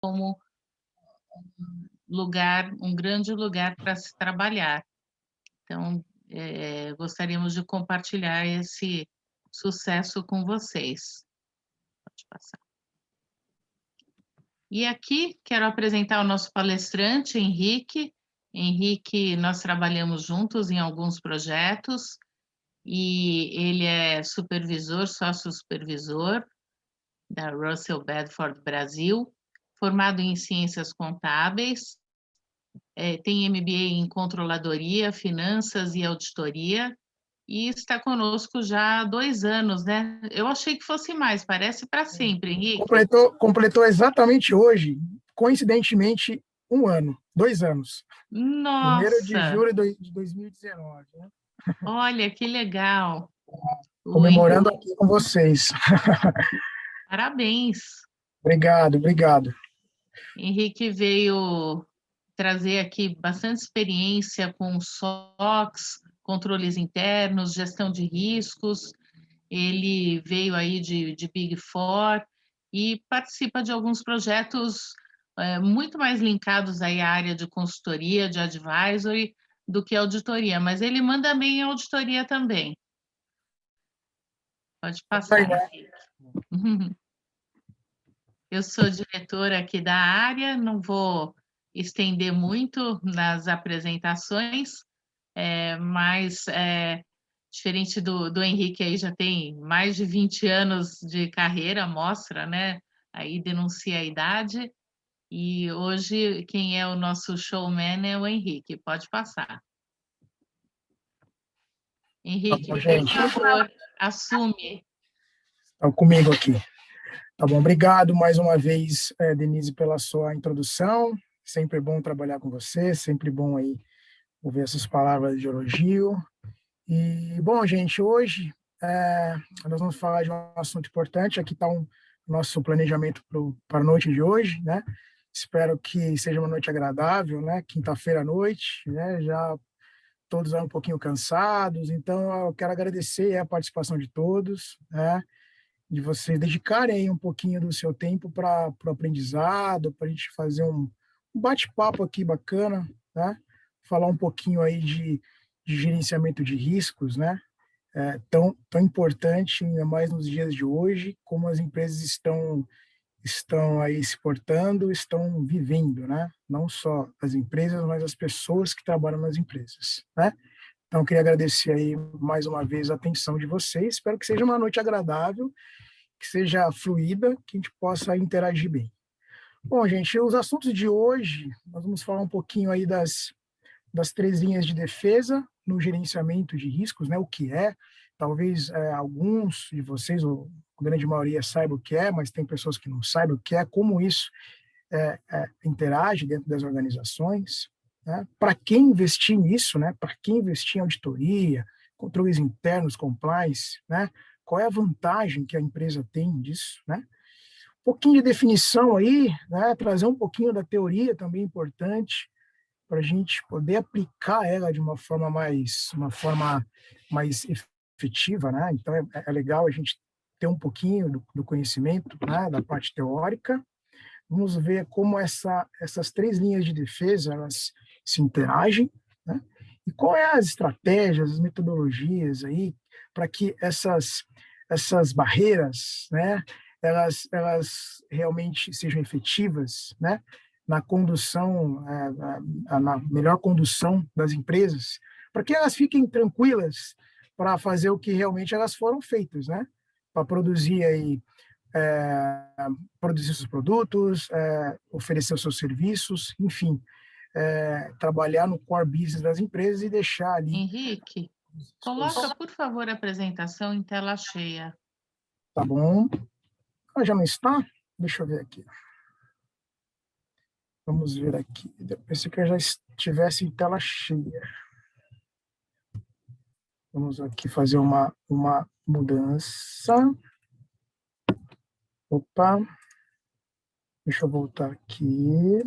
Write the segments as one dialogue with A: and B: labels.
A: como lugar, um grande lugar para se trabalhar. Então, gostaríamos de compartilhar esse sucesso com vocês. Pode passar. E aqui quero apresentar o nosso palestrante, Henrique. Henrique, nós trabalhamos juntos em alguns projetos e ele é supervisor, sócio-supervisor da Russell Bedford Brasil, formado em ciências contábeis, tem MBA em controladoria, finanças e auditoria, e está conosco já há 2 anos, né? Eu achei que fosse mais, parece para sempre, Henrique.
B: Completou exatamente hoje, coincidentemente, 1 ano, 2 anos. 1º de
A: Nossa,
B: julho de 2019, né?
A: olha que legal. O
B: Comemorando
A: Henrique,
B: aqui com vocês.
A: parabéns.
B: Obrigado, obrigado.
A: Henrique veio trazer aqui bastante experiência com SOX, controles internos, gestão de riscos. Ele veio aí de Big Four e participa de alguns projetos muito mais linkados aí à área de consultoria, de advisory, do que auditoria, mas ele manda bem em auditoria também. Pode passar, Henrique. Eu sou diretora aqui da área, não vou estender muito nas apresentações, mas diferente do Henrique, aí já tem mais de 20 anos de carreira, mostra, né? Aí denuncia a idade. E hoje quem é o nosso showman é o Henrique. Pode passar.
B: Tá
A: Henrique,
B: bom,
A: por
B: gente.
A: favor, assume.
B: Estão comigo aqui. Tá bom, obrigado mais uma vez, Denise, pela sua introdução. Sempre bom trabalhar com você, sempre bom aí ouvir essas palavras de elogio. E, bom, gente, hoje nós vamos falar de um assunto importante. Aqui está nosso planejamento para a noite de hoje, né? Espero que seja uma noite agradável, né? Quinta-feira à noite, né? Já todos um pouquinho cansados, então eu quero agradecer a participação de todos, né? De vocês dedicarem aí um pouquinho do seu tempo para o aprendizado, para a gente fazer um bate-papo aqui bacana, né? Falar um pouquinho aí de gerenciamento de riscos, né? Tão importante, ainda mais nos dias de hoje, como as empresas estão aí se portando, estão vivendo, né? Não só as empresas, mas as pessoas que trabalham nas empresas, né? Então, queria agradecer aí mais uma vez a atenção de vocês. Espero que seja uma noite agradável, que seja fluida, que a gente possa interagir bem. Bom, gente, os assuntos de hoje, nós vamos falar um pouquinho aí das 3 linhas de defesa no gerenciamento de riscos, né? O que é? Talvez alguns de vocês, ou a grande maioria, saiba o que é, mas tem pessoas que não sabem o que é, como isso interage dentro das organizações, né? Para quem investir nisso, né? Para quem investir em auditoria, controles internos, compliance, né? Qual é a vantagem que a empresa tem disso, né? Um pouquinho de definição aí, né? Trazer um pouquinho da teoria também é importante, para a gente poder aplicar ela de uma forma mais efetiva, né? Então é legal a gente ter um pouquinho do conhecimento, né? Da parte teórica. Vamos ver como essas 3 linhas de defesa elas se interagem, né? E qual é as estratégias, as metodologias aí para que essas barreiras, né? Elas realmente sejam efetivas, né? Na condução, na melhor condução das empresas, para que elas fiquem tranquilas para fazer o que realmente elas foram feitas, né? Para produzir aí, produzir seus produtos, oferecer os seus serviços, enfim, trabalhar no core business das empresas e deixar ali.
A: Henrique, coloca, por favor, a apresentação em tela cheia.
B: Tá bom? Ah, já não está? Deixa eu ver aqui. Vamos ver aqui. Eu pensei que eu já estivesse em tela cheia. Vamos aqui fazer uma mudança. Opa, deixa eu voltar aqui.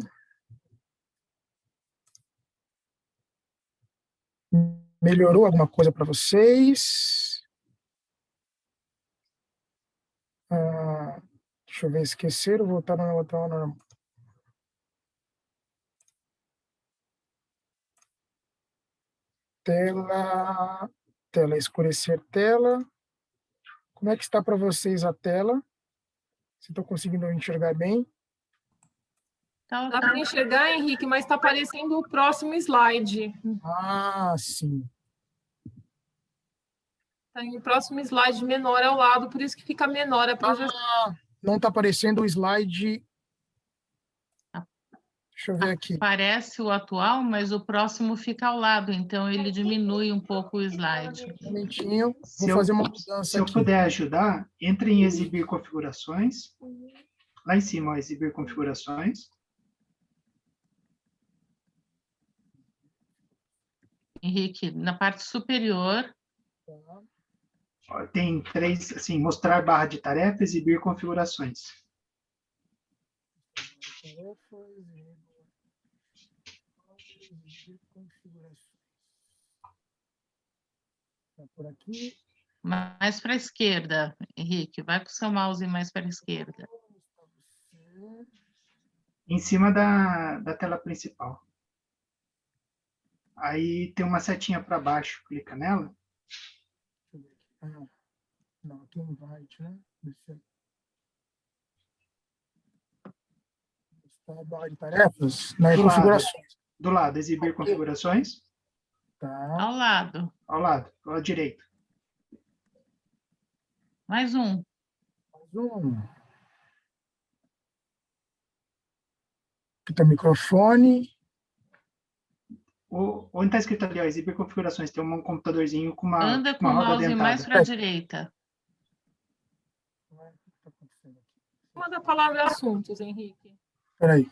B: Melhorou alguma coisa para vocês? Deixa eu ver, esqueceram, voltaram. Tela, escurecer tela. Como é que está para vocês a tela? Se estou conseguindo enxergar bem?
A: Tá,
C: Dá para enxergar, Henrique, mas está aparecendo o próximo slide.
B: Ah, sim.
C: Está em o próximo slide menor ao lado, por isso que fica menor a projeção.
B: Não está aparecendo o slide. Deixa eu ver aqui.
A: Parece o atual, mas o próximo fica ao lado, então ele diminui um pouco o slide.
B: Um momentinho, vou fazer uma mudança
D: Se eu
B: aqui.
D: puder ajudar, entre em exibir configurações. Lá em cima, ó, exibir configurações.
A: Henrique, na parte superior,
D: Ó, tem 3, assim, mostrar barra de tarefa, exibir configurações.
B: Por aqui.
A: mais para a esquerda, Henrique, vai com o seu mouse mais para a esquerda.
D: Em cima da tela principal. Aí tem uma setinha para baixo, clica nela.
B: Não, aqui é invite, né? Está a barra de tarefas, nas configurações.
D: Do lado, exibir configurações.
B: Tá.
A: Ao lado,
D: Ao lado, ao direito.
A: mais um.
B: Mais um. Aqui está o microfone.
D: Onde está escrito ali, ó, exibir configurações, tem um computadorzinho com uma,
A: Anda com
D: uma
A: o
D: roda
A: mouse mais
D: dentada.
A: para a direita.
C: Manda a palavra assuntos, Henrique.
B: Espera aí.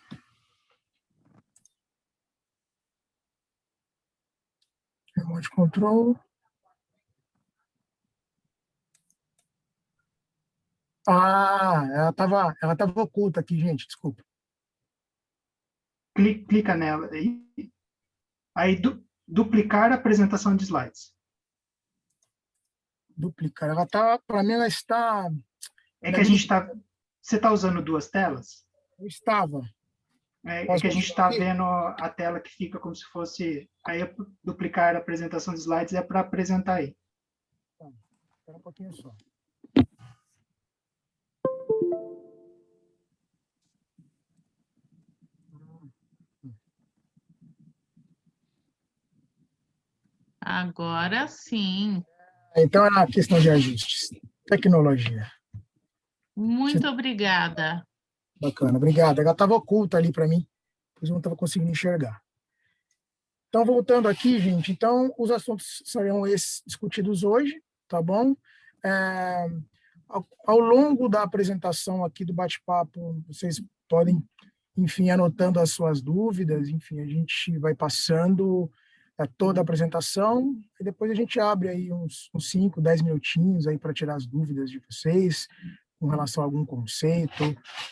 B: Remote control. Ela tava oculta aqui, gente, desculpa.
D: Clica nela. Aí duplicar a apresentação de slides.
B: Duplicar. Para mim, ela está.
D: É que a gente está. Você está usando duas telas?
B: Eu estava.
D: É que a gente está vendo a tela que fica como se fosse. Aí duplicar a apresentação de slides é para apresentar aí.
B: Tá, espera um pouquinho só.
A: Agora sim.
B: Então, é uma questão de ajustes. Tecnologia.
A: Muito obrigada.
B: Bacana, obrigado. Ela estava oculta ali para mim, pois eu não estava conseguindo enxergar. Então, voltando aqui, gente, então, os assuntos serão esses discutidos hoje, tá bom? Ao longo da apresentação aqui do bate-papo, vocês podem, enfim, anotando as suas dúvidas, enfim, a gente vai passando toda a apresentação e depois a gente abre aí uns 5, 10 minutinhos aí para tirar as dúvidas de vocês com relação a algum conceito,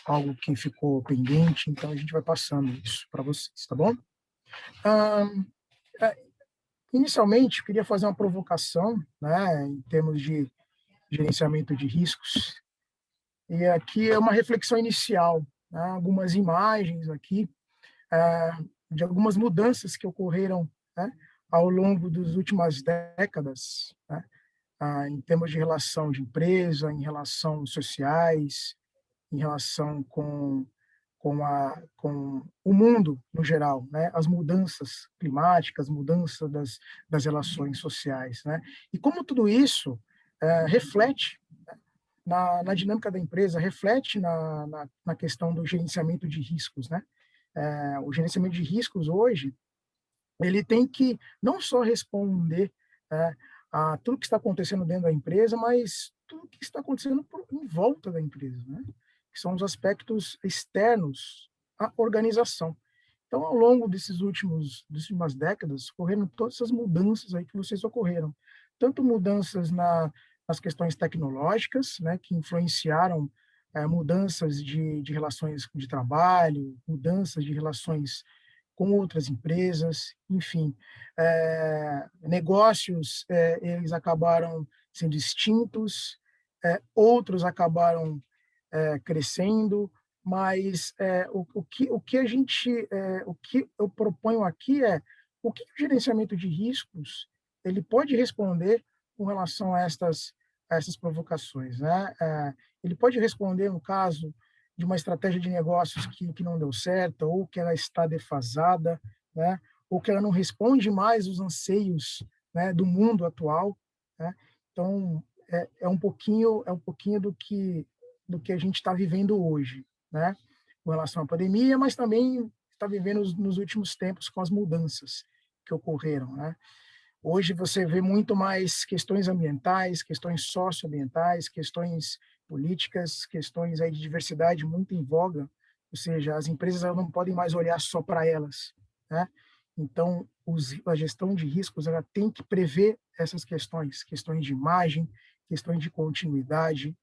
B: algo que ficou pendente, então a gente vai passando isso para vocês, tá bom? Inicialmente, eu queria fazer uma provocação, né, em termos de gerenciamento de riscos, e aqui é uma reflexão inicial, né, algumas imagens aqui de algumas mudanças que ocorreram, né, ao longo das últimas décadas, né, em termos de relação de empresa, em relação sociais, em relação com o mundo no geral, né? As mudanças climáticas, mudança das relações sociais, né? E como tudo isso reflete, né, na dinâmica da empresa, reflete na questão do gerenciamento de riscos, né? O gerenciamento de riscos hoje, ele tem que não só responder a tudo que está acontecendo dentro da empresa, mas tudo que está acontecendo em volta da empresa, né? Que são os aspectos externos à organização. Então, ao longo das últimas décadas, ocorreram todas essas mudanças aí que vocês ocorreram. Tanto mudanças nas questões tecnológicas, né, que influenciaram mudanças de relações de trabalho, mudanças de relações com outras empresas, enfim, negócios, eles acabaram sendo extintos, outros acabaram crescendo, mas o que eu proponho aqui é o que o gerenciamento de riscos ele pode responder com relação a essas provocações, né? Ele pode responder no caso de uma estratégia de negócios que não deu certo, ou que ela está defasada, né? Ou que ela não responde mais os anseios, né, do mundo atual, né? Então, é um pouquinho do que a gente está vivendo hoje, né? Com relação à pandemia, mas também está vivendo nos últimos tempos com as mudanças que ocorreram, né? Hoje você vê muito mais questões ambientais, questões socioambientais, questões políticas, questões aí de diversidade muito em voga, ou seja, as empresas elas não podem mais olhar só para elas, né? Então, a gestão de riscos ela tem que prever essas questões de imagem, questões de continuidade.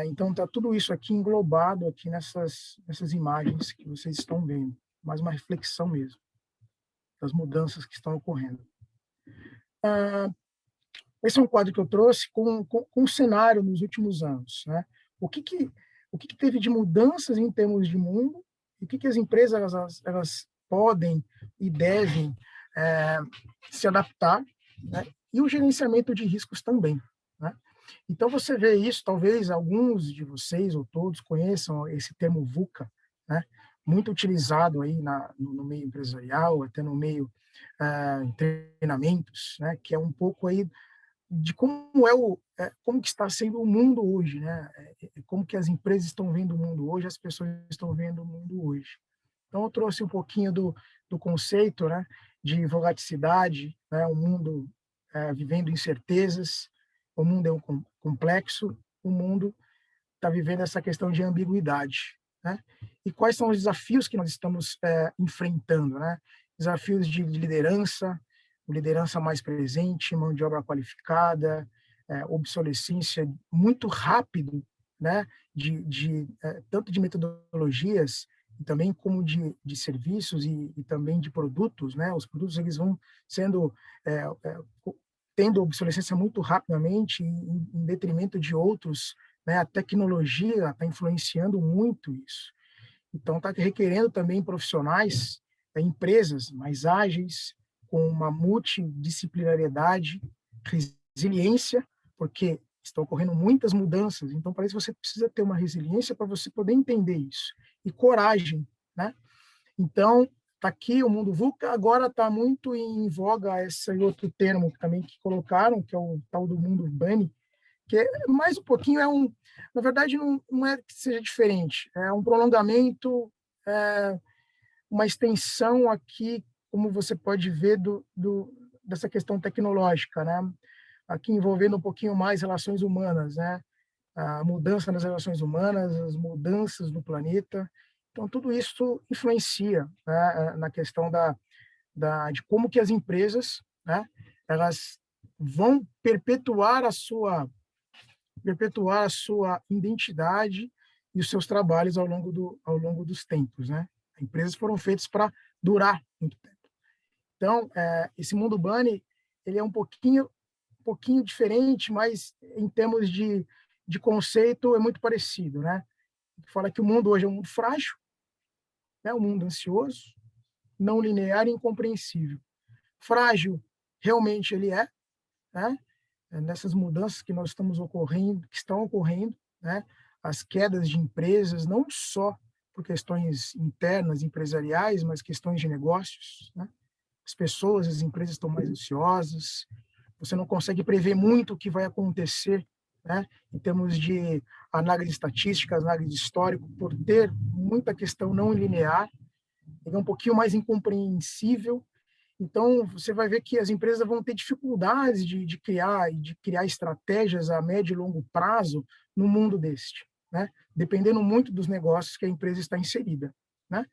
B: Então, está tudo isso aqui englobado aqui nessas imagens que vocês estão vendo, mais uma reflexão mesmo das mudanças que estão ocorrendo. Esse é um quadro que eu trouxe com um cenário nos últimos anos, né? O que teve de mudanças em termos de mundo e o que as empresas elas podem e devem se adaptar, né? E o gerenciamento de riscos também, né? Então você vê isso, talvez alguns de vocês ou todos conheçam esse termo VUCA, né? Muito utilizado aí no meio empresarial, até no meio em treinamentos, né? Que é um pouco aí de como como que está sendo o mundo hoje, né? Como que as empresas estão vendo o mundo hoje, as pessoas estão vendo o mundo hoje. Então eu trouxe um pouquinho do conceito, né? De volatilicidade, né? O mundo vivendo incertezas, o mundo é complexo, o mundo está vivendo essa questão de ambiguidade, né? E quais são os desafios que nós estamos enfrentando, né? Desafios de liderança mais presente, mão de obra qualificada, obsolescência muito rápido, né? Tanto de metodologias e também como de serviços e também de produtos, né? Os produtos eles vão sendo tendo obsolescência muito rapidamente em detrimento de outros, né? A tecnologia está influenciando muito isso. Então, está requerendo também profissionais, empresas mais ágeis, com uma multidisciplinariedade, resiliência, porque estão ocorrendo muitas mudanças. Então, para isso, você precisa ter uma resiliência para você poder entender isso. E coragem, né? Então, está aqui o mundo VUCA, agora está muito em voga esse outro termo também que colocaram, que é o tal do mundo BANI, que é mais um pouquinho, na verdade, não é que seja diferente, é um prolongamento, uma extensão aqui, como você pode ver, dessa questão tecnológica, né? Aqui envolvendo um pouquinho mais relações humanas, né? A mudança nas relações humanas, as mudanças no planeta. Então, tudo isso influencia, né, na questão de como que as empresas, né, elas vão perpetuar a sua identidade e os seus trabalhos ao longo dos tempos, né? Empresas foram feitas para durar muito tempo. Então, esse mundo BANI, ele é um pouquinho diferente, mas em termos de conceito é muito parecido, né? Fala que o mundo hoje é um mundo frágil, né? Um mundo ansioso, não linear e incompreensível. Frágil, realmente ele né? Nessas mudanças que estão ocorrendo, né? As quedas de empresas, não só por questões internas, empresariais, mas questões de negócios, né? As pessoas, as empresas estão mais ansiosas, você não consegue prever muito o que vai acontecer, né? Em termos de análise estatística, análise histórica, por ter muita questão não linear, é um pouquinho mais incompreensível. Então, você vai ver que as empresas vão ter dificuldades de criar estratégias a médio e longo prazo no mundo deste, né? Dependendo muito dos negócios que a empresa está inserida, né?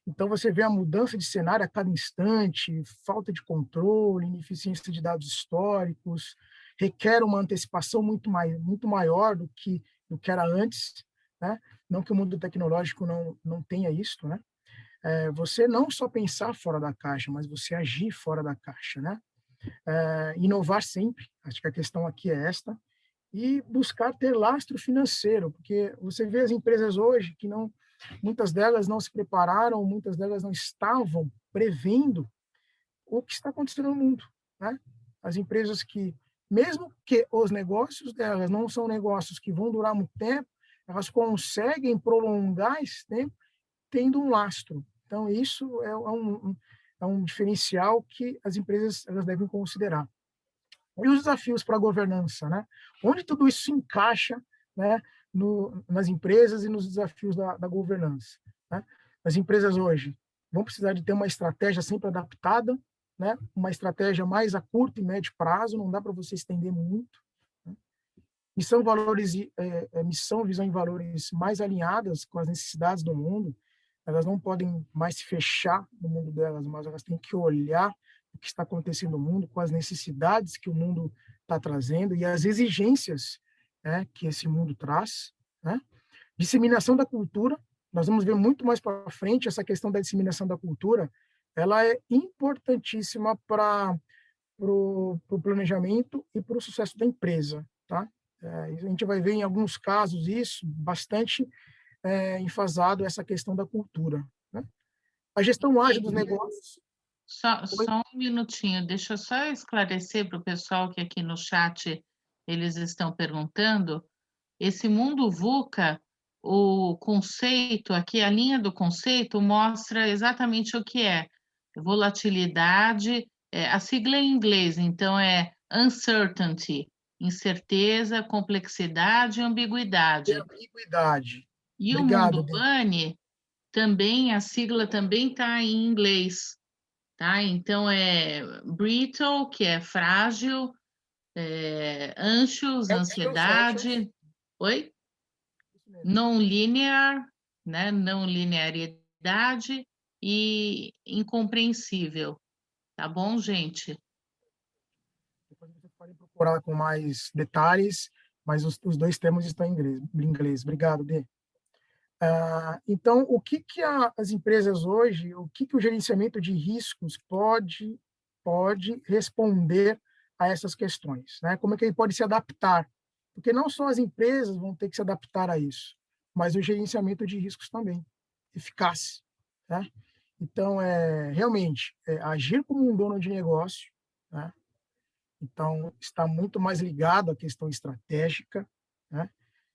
B: Então, você vê a mudança de cenário a cada instante, falta de controle, ineficiência de dados históricos, requer uma antecipação muito maior do que era antes, né? Não que o mundo tecnológico não tenha isso, né? Você não só pensar fora da caixa, mas você agir fora da caixa, né? Inovar sempre, acho que a questão aqui é esta, e buscar ter lastro financeiro, porque você vê as empresas hoje que muitas delas não se prepararam, muitas delas não estavam prevendo o que está acontecendo no mundo, né? as empresas que, mesmo que os negócios delas não são negócios que vão durar muito tempo, elas conseguem prolongar esse tempo tendo um lastro. Então, isso é um diferencial que as empresas elas devem considerar. E os desafios para a governança, né? Onde tudo isso se encaixa, né, nas empresas e nos desafios da governança, né? As empresas hoje vão precisar de ter uma estratégia sempre adaptada, né? Uma estratégia mais a curto e médio prazo, não dá para você estender muito, né? Missão, valores missão, visão e valores mais alinhadas com as necessidades do mundo. Elas não podem mais se fechar no mundo delas, mas elas têm que olhar o que está acontecendo no mundo, com as necessidades que o mundo está trazendo e as exigências, né, que esse mundo traz, né? Disseminação da cultura, nós vamos ver muito mais para frente essa questão da disseminação da cultura, ela é importantíssima para o planejamento e para o sucesso da empresa, tá? A gente vai ver em alguns casos isso bastante enfasado, essa questão da cultura, né? A gestão ágil dos negócios.
A: Só um minutinho, deixa eu só esclarecer para o pessoal que aqui no chat eles estão perguntando. Esse mundo VUCA, o conceito aqui, a linha do conceito mostra exatamente o que é. Volatilidade, a sigla é em inglês, então é uncertainty, incerteza, complexidade e ambiguidade.
B: Ambiguidade.
A: E
B: Obrigado,
A: o mundo BANI, também, a sigla também está em inglês, tá? Então, é brittle, que é frágil, anxious, ansiedade. Oi? Não linear, né? Não linearidade e incompreensível. Tá bom, gente?
B: Depois vocês podem procurar com mais detalhes, mas os dois termos estão em inglês. Obrigado, Dê. Então, o que as empresas hoje, o que o gerenciamento de riscos pode responder a essas questões, né? Como é que ele pode se adaptar? Porque não só as empresas vão ter que se adaptar a isso, mas o gerenciamento de riscos também, eficaz, né? Então, realmente, agir como um dono de negócio, né? Então, está muito mais ligado à questão estratégica, né?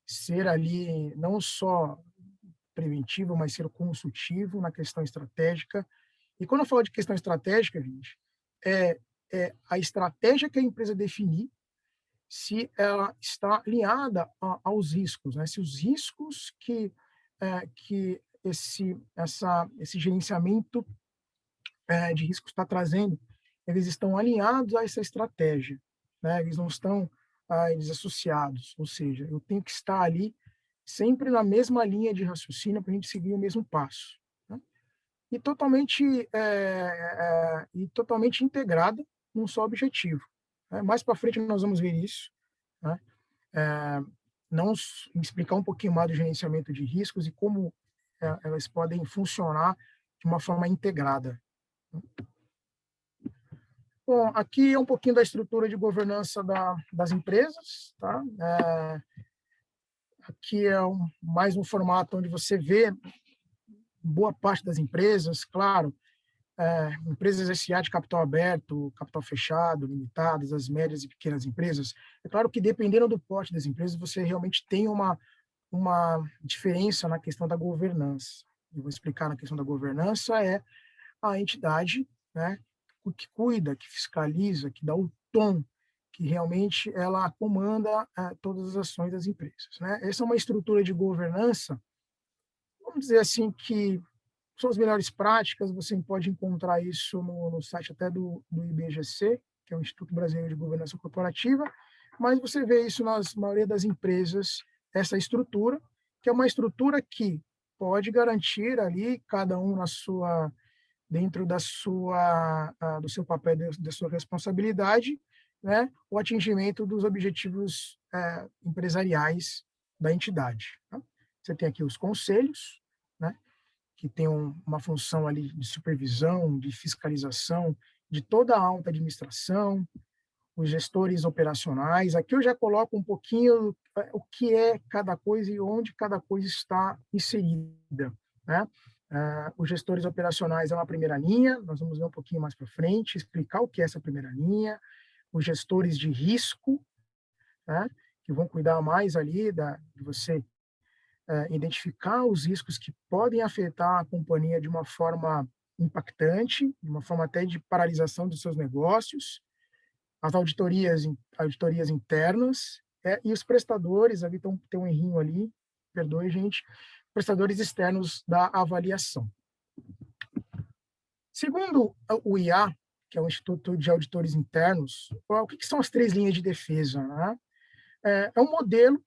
B: Ser ali não só preventivo, mas ser consultivo na questão estratégica. E quando eu falo de questão estratégica, gente, é a estratégia que a empresa definir, se ela está alinhada aos riscos, né? Se os riscos que esse gerenciamento de riscos está trazendo, eles estão alinhados a essa estratégia, né? Eles não estão eles associados, ou seja, eu tenho que estar ali sempre na mesma linha de raciocínio para a gente seguir o mesmo passo, né? E totalmente integrada num só objetivo, né? Mais para frente nós vamos ver isso, né? Não explicar um pouquinho mais do gerenciamento de riscos e como elas podem funcionar de uma forma integrada. Bom, aqui é um pouquinho da estrutura de governança das empresas, tá? Aqui é mais um formato onde você vê boa parte das empresas, claro, empresas SA de capital aberto, capital fechado, limitadas, as médias e pequenas empresas. É claro que, dependendo do porte das empresas, você realmente tem uma diferença na questão da governança. Eu vou explicar na questão da governança, é a entidade, né, que cuida, que fiscaliza, que dá o tom, que realmente ela comanda todas as ações das empresas, né? Essa é uma estrutura de governança, vamos dizer assim, que são as melhores práticas, você pode encontrar isso no site até do IBGC, que é o Instituto Brasileiro de Governança Corporativa, mas você vê isso na maioria das empresas, essa estrutura, que é uma estrutura que pode garantir ali, cada um dentro do seu papel, da sua responsabilidade, né, o atingimento dos objetivos empresariais da entidade, tá? Você tem aqui os conselhos, né, que tem uma função ali de supervisão, de fiscalização de toda a alta administração, os gestores operacionais. Aqui eu já coloco um pouquinho o que é cada coisa e onde cada coisa está inserida, né? Os gestores operacionais é uma primeira linha, nós vamos ver um pouquinho mais para frente, explicar o que é essa primeira linha. os gestores de risco, né, que vão cuidar mais ali de você identificar os riscos que podem afetar a companhia de uma forma impactante, de uma forma até de paralisação dos seus negócios, as auditorias internas, e os prestadores, ali tem um errinho ali, perdoe, gente, prestadores externos da avaliação. Segundo o IA, que é o Instituto de Auditores Internos, o que são as 3 linhas de defesa, né? É um modelo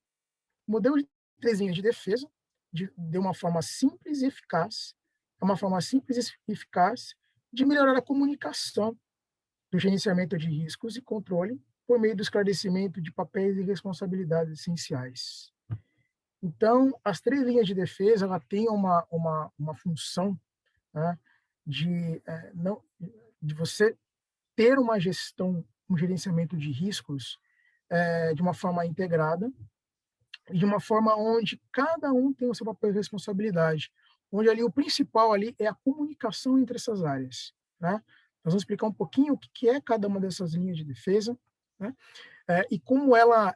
B: de 3 linhas de defesa, de uma forma simples e eficaz, de melhorar a comunicação do gerenciamento de riscos e controle por meio do esclarecimento de papéis e responsabilidades essenciais. Então, as 3 linhas de defesa, ela tem uma função, né, de você ter uma gestão, um gerenciamento de riscos de uma forma integrada, e de uma forma onde cada um tem o seu papel e responsabilidade, onde ali o principal ali é a comunicação entre essas áreas, né? Nós vamos explicar um pouquinho o que é cada uma dessas linhas de defesa, né? E como ela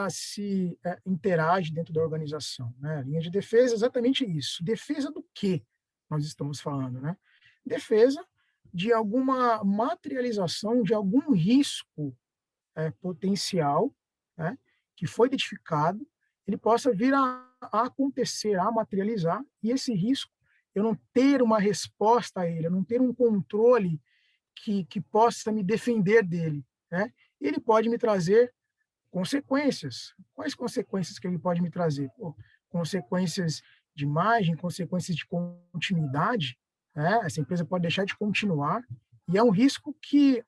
B: se interage dentro da organização, né? A linha de defesa é exatamente isso. Defesa do que nós estamos falando, né? Defesa de alguma materialização de algum risco potencial, né, que foi identificado, ele possa vir a acontecer, a materializar, e esse risco, eu não ter uma resposta a ele, eu não ter um controle que possa me defender dele, né? Ele pode me trazer consequências. Quais consequências que ele pode me trazer? Consequências de imagem, consequências de continuidade, né? Essa empresa pode deixar de continuar, e é um risco que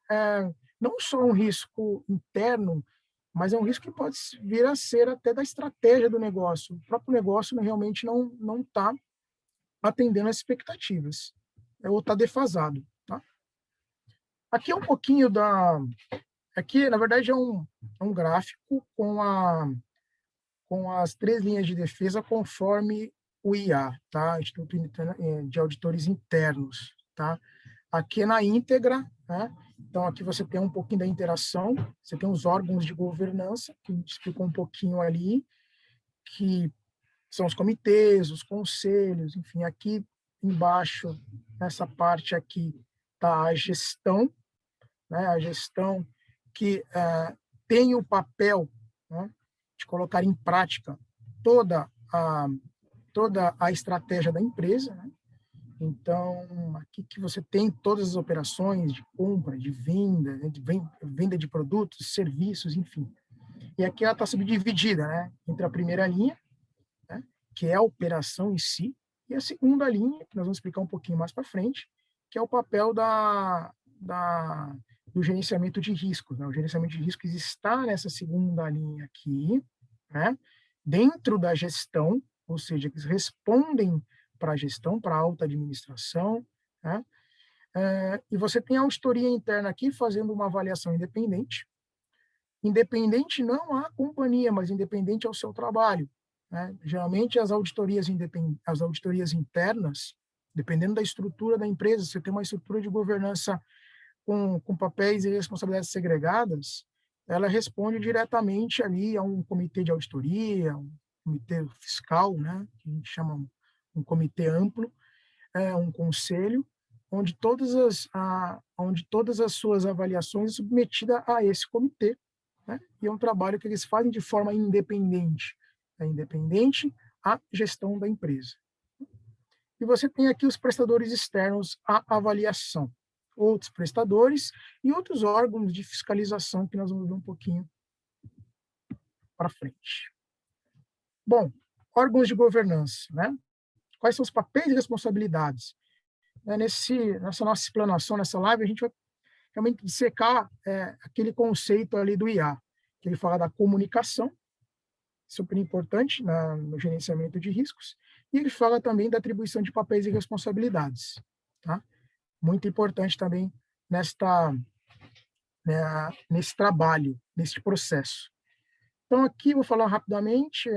B: não só um risco interno, mas é um risco que pode vir a ser até da estratégia do negócio. O próprio negócio realmente não está atendendo às expectativas, ou está defasado. Tá? Aqui é um pouquinho Aqui, na verdade, é um gráfico com as 3 linhas de defesa conforme o IA, tá? Instituto de Auditores Internos. Tá? Aqui é na íntegra, né? Então, aqui você tem um pouquinho da interação, você tem os órgãos de governança, que a gente explicou um pouquinho ali, que são os comitês, os conselhos, enfim, aqui embaixo, nessa parte aqui, está a gestão, né? A gestão que tem o papel, né, de colocar em prática toda a estratégia da empresa, né? Então, aqui que você tem todas as operações de compra, de venda, né, venda de produtos, serviços, enfim. E aqui ela está subdividida, né, entre a primeira linha, né, que é a operação em si, e a segunda linha, que nós vamos explicar um pouquinho mais para frente, que é o papel do gerenciamento de riscos. Né? O gerenciamento de riscos está nessa segunda linha aqui, né, dentro da gestão, ou seja, eles respondem para a gestão, para a alta administração, né? E você tem a auditoria interna aqui fazendo uma avaliação independente não à companhia, mas independente ao seu trabalho, né? Geralmente as auditorias internas, dependendo da estrutura da empresa, se você tem uma estrutura de governança com papéis e responsabilidades segregadas, ela responde diretamente ali a um comitê de auditoria, um comitê fiscal, né, que a gente chama um comitê amplo, um conselho, onde todas as suas avaliações são submetidas a esse comitê, né, e é um trabalho que eles fazem de forma independente, independente à gestão da empresa. E você tem aqui os prestadores externos à avaliação, outros prestadores e outros órgãos de fiscalização que nós vamos ver um pouquinho para frente. Bom, órgãos de governança, né? Quais são os papéis e responsabilidades? Nessa nossa explanação, nessa live, a gente vai realmente dissecar aquele conceito ali do IA, que ele fala da comunicação, super importante no gerenciamento de riscos, e ele fala também da atribuição de papéis e responsabilidades, tá? Muito importante também nesse trabalho, nesse processo. Então, aqui vou falar rapidamente,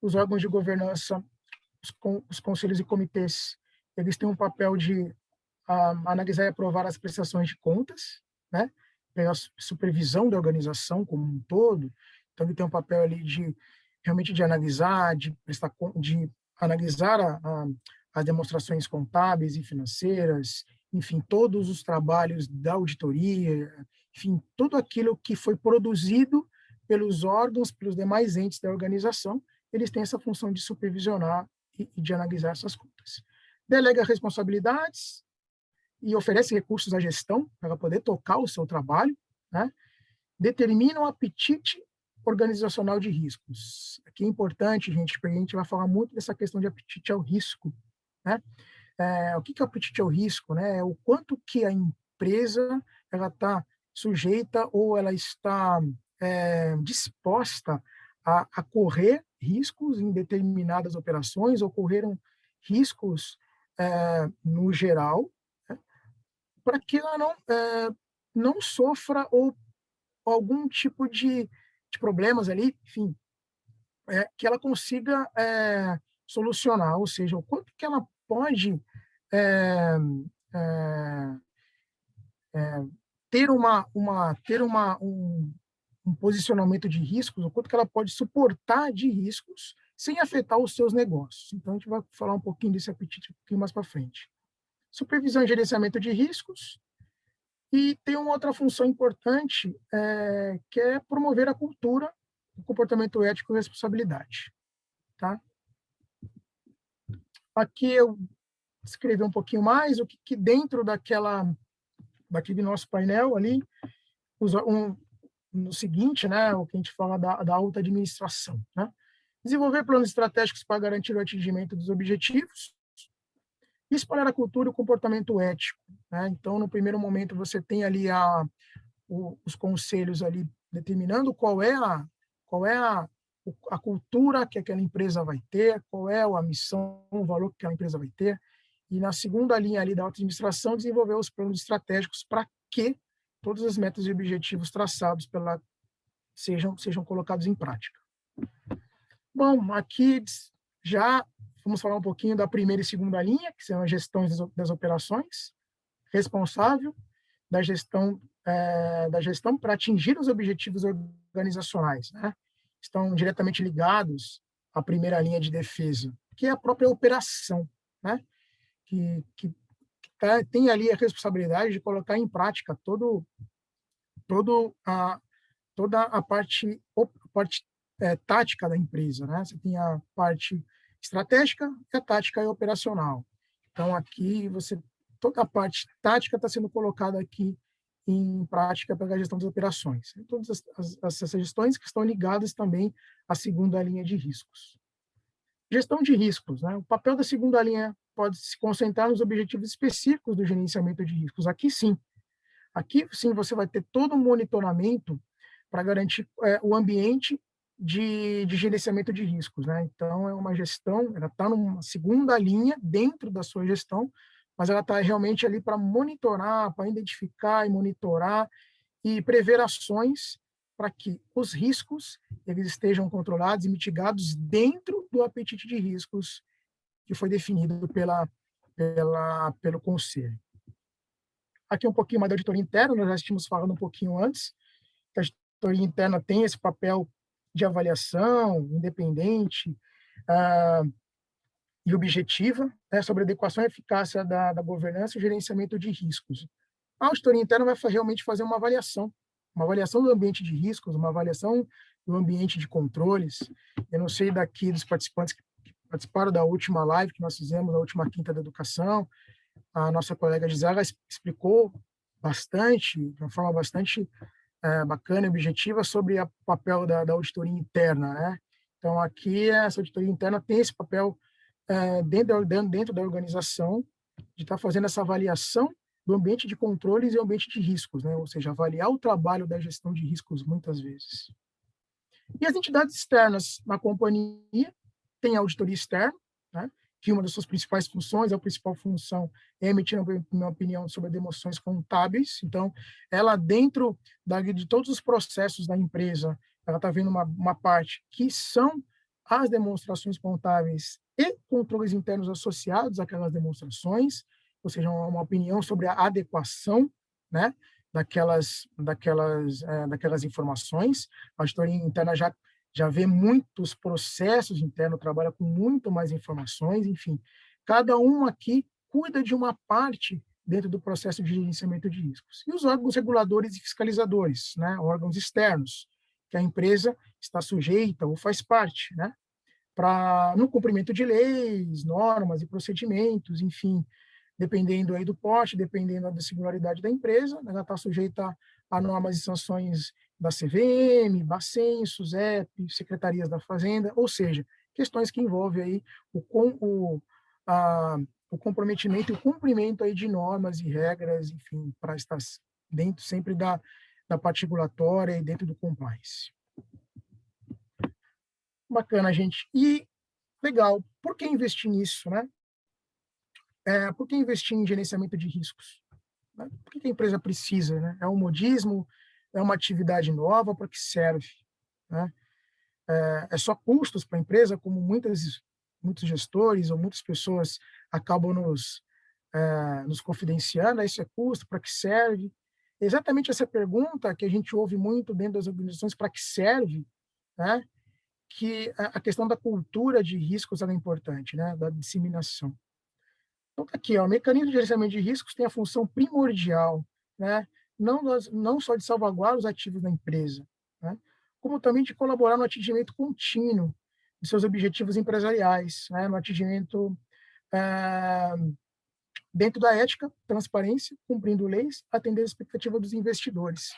B: os órgãos de governança, os conselhos e comitês, eles têm um papel de analisar e aprovar as prestações de contas, né? pela supervisão da organização como um todo. Então, ele tem um papel ali realmente de analisar, de analisar as demonstrações contábeis e financeiras, enfim, todos os trabalhos da auditoria, enfim, tudo aquilo que foi produzido pelos órgãos, pelos demais entes da organização, eles têm essa função de supervisionar e de analisar essas contas. Delega responsabilidades e oferece recursos à gestão para poder tocar o seu trabalho, né? Determina o apetite organizacional de riscos. Aqui é importante, gente, porque a gente vai falar muito dessa questão de apetite ao risco, né? O que é o apetite ao risco, né? É o quanto que a empresa ela está sujeita ou ela está disposta a correr riscos em determinadas operações, ocorreram riscos no geral, né? Para que ela não sofra ou algum tipo de problemas ali, enfim, que ela consiga solucionar, ou seja, o quanto que ela pode ter um posicionamento de riscos, o quanto que ela pode suportar de riscos sem afetar os seus negócios. Então, a gente vai falar um pouquinho desse apetite um pouquinho mais para frente. Supervisão e gerenciamento de riscos. E tem uma outra função importante, que é promover a cultura, o comportamento ético e responsabilidade. Tá? Aqui eu escrevi um pouquinho mais o que dentro daquele nosso painel ali, no seguinte, né, o que a gente fala da alta administração, né? Desenvolver planos estratégicos para garantir o atingimento dos objetivos, e espalhar a cultura e o comportamento ético, né? Então, no primeiro momento, você tem ali os conselhos ali determinando qual é a cultura que aquela empresa vai ter, qual é a missão, o valor que aquela empresa vai ter, e na segunda linha ali da autoadministração, desenvolver os planos estratégicos para que todas as metas e objetivos traçados sejam colocados em prática. Bom, aqui já vamos falar um pouquinho da primeira e segunda linha, que são as gestões das operações, responsável da gestão para atingir os objetivos organizacionais, né? Estão diretamente ligados à primeira linha de defesa, que é a própria operação, né? Que tem ali a responsabilidade de colocar em prática toda a parte tática da empresa, né? Você tem a parte estratégica, a tática e operacional. Então, aqui, toda a parte tática está sendo colocada aqui em prática pela gestão das operações. E todas essas gestões que estão ligadas também à segunda linha de riscos. Gestão de riscos, né? O papel da segunda linha pode se concentrar nos objetivos específicos do gerenciamento de riscos. Aqui, sim, você vai ter todo um monitoramento para garantir o ambiente de gerenciamento de riscos, né? Então, é uma gestão, ela está numa segunda linha dentro da sua gestão, mas ela está realmente ali para monitorar, para identificar e monitorar e prever ações para que os riscos eles estejam controlados e mitigados dentro do apetite de riscos que foi definido pelo Conselho. Aqui um pouquinho mais da auditoria interna, nós já estávamos falando um pouquinho antes, que a auditoria interna tem esse papel de avaliação independente e objetiva, né, sobre a adequação e eficácia da governança e gerenciamento de riscos. A auditoria interna vai realmente fazer uma avaliação do ambiente de riscos, uma avaliação do ambiente de controles. Eu não sei daqui dos participantes que participaram da última live que nós fizemos, na última quinta da educação, a nossa colega Gisela explicou bastante, de uma forma bastante bacana e objetiva, sobre o papel da auditoria interna, né? Então, aqui, essa auditoria interna tem esse papel dentro da organização, de estar fazendo essa avaliação do ambiente de controles e ambiente de riscos, né? Ou seja, avaliar o trabalho da gestão de riscos, muitas vezes. E as entidades externas na companhia tem a auditoria externa, né? Que uma das suas principais funções, a principal função é emitir uma opinião sobre demonstrações contábeis. Então, ela, dentro de todos os processos da empresa, ela está vendo uma parte que são as demonstrações contábeis e controles internos associados àquelas demonstrações, ou seja, uma opinião sobre a adequação, né, daquelas informações. A auditoria interna já vê muitos processos internos, trabalha com muito mais informações, enfim. Cada um aqui cuida de uma parte dentro do processo de gerenciamento de riscos. E os órgãos reguladores e fiscalizadores, né, órgãos externos, que a empresa está sujeita ou faz parte, né, no cumprimento de leis, normas e procedimentos, enfim, dependendo aí do porte, dependendo da singularidade da empresa, ela está sujeita a normas e sanções da CVM, Bacen, SUSEP, secretarias da Fazenda, ou seja, questões que envolvem aí o comprometimento e o cumprimento aí de normas e regras, enfim, para estar dentro sempre da parte regulatória e dentro do compliance. Bacana, gente. E, legal, por que investir nisso, né? Por que investir em gerenciamento de riscos? Né? Por que a empresa precisa, né? É um modismo? É uma atividade nova? Para que serve? Né? É só custos para a empresa, como muitos gestores ou muitas pessoas acabam nos confidenciando, isso é custo, para que serve? Exatamente essa pergunta que a gente ouve muito dentro das organizações, para que serve, né? Que a questão da cultura de riscos é importante, né? Da disseminação. Então, tá aqui, ó, o mecanismo de gerenciamento de riscos tem a função primordial, né? Não só de salvaguardar os ativos da empresa, né? Como também de colaborar no atingimento contínuo de seus objetivos empresariais, né? No atingimento dentro da ética, transparência, cumprindo leis, atender a expectativa dos investidores,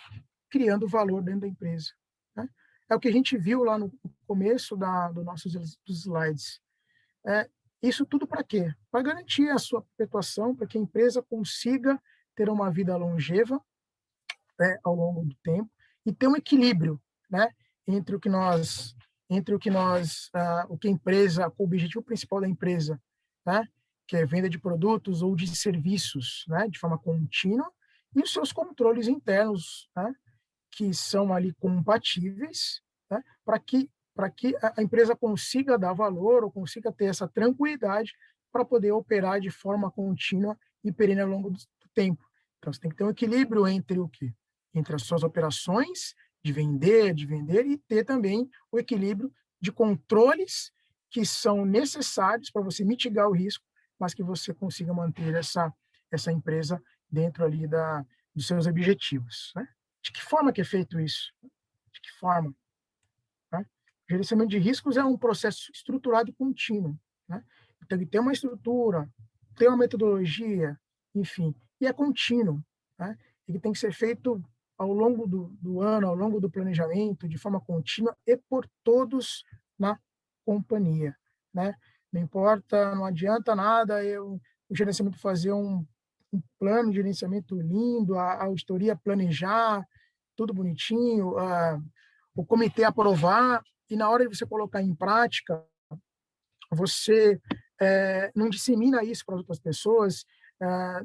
B: criando valor dentro da empresa, né? É o que a gente viu lá no começo dos nossos slides. Isso tudo para quê? Para garantir a sua perpetuação, para que a empresa consiga ter uma vida longeva, né, ao longo do tempo, e ter um equilíbrio, né, entre o que a empresa, o objetivo principal da empresa, né, que é venda de produtos ou de serviços, né, de forma contínua, e os seus controles internos, né, que são ali compatíveis, né, para que a empresa consiga dar valor ou consiga ter essa tranquilidade para poder operar de forma contínua e perene ao longo do tempo. Então, você tem que ter um equilíbrio entre o quê? Entre as suas operações de vender e ter também o equilíbrio de controles que são necessários para você mitigar o risco, mas que você consiga manter essa empresa dentro ali dos seus objetivos, né? De que forma que é feito isso? De que forma? Né? O gerenciamento de riscos é um processo estruturado e contínuo, né? Então, ele tem uma estrutura, tem uma metodologia, enfim, e é contínuo, né? Ele tem que ser feito ao longo do ano, ao longo do planejamento, de forma contínua e por todos na companhia, né? Não importa, não adianta nada o gerenciamento fazer um plano de gerenciamento lindo, a auditoria planejar, tudo bonitinho, o comitê aprovar, e na hora de você colocar em prática, você não dissemina isso para outras pessoas,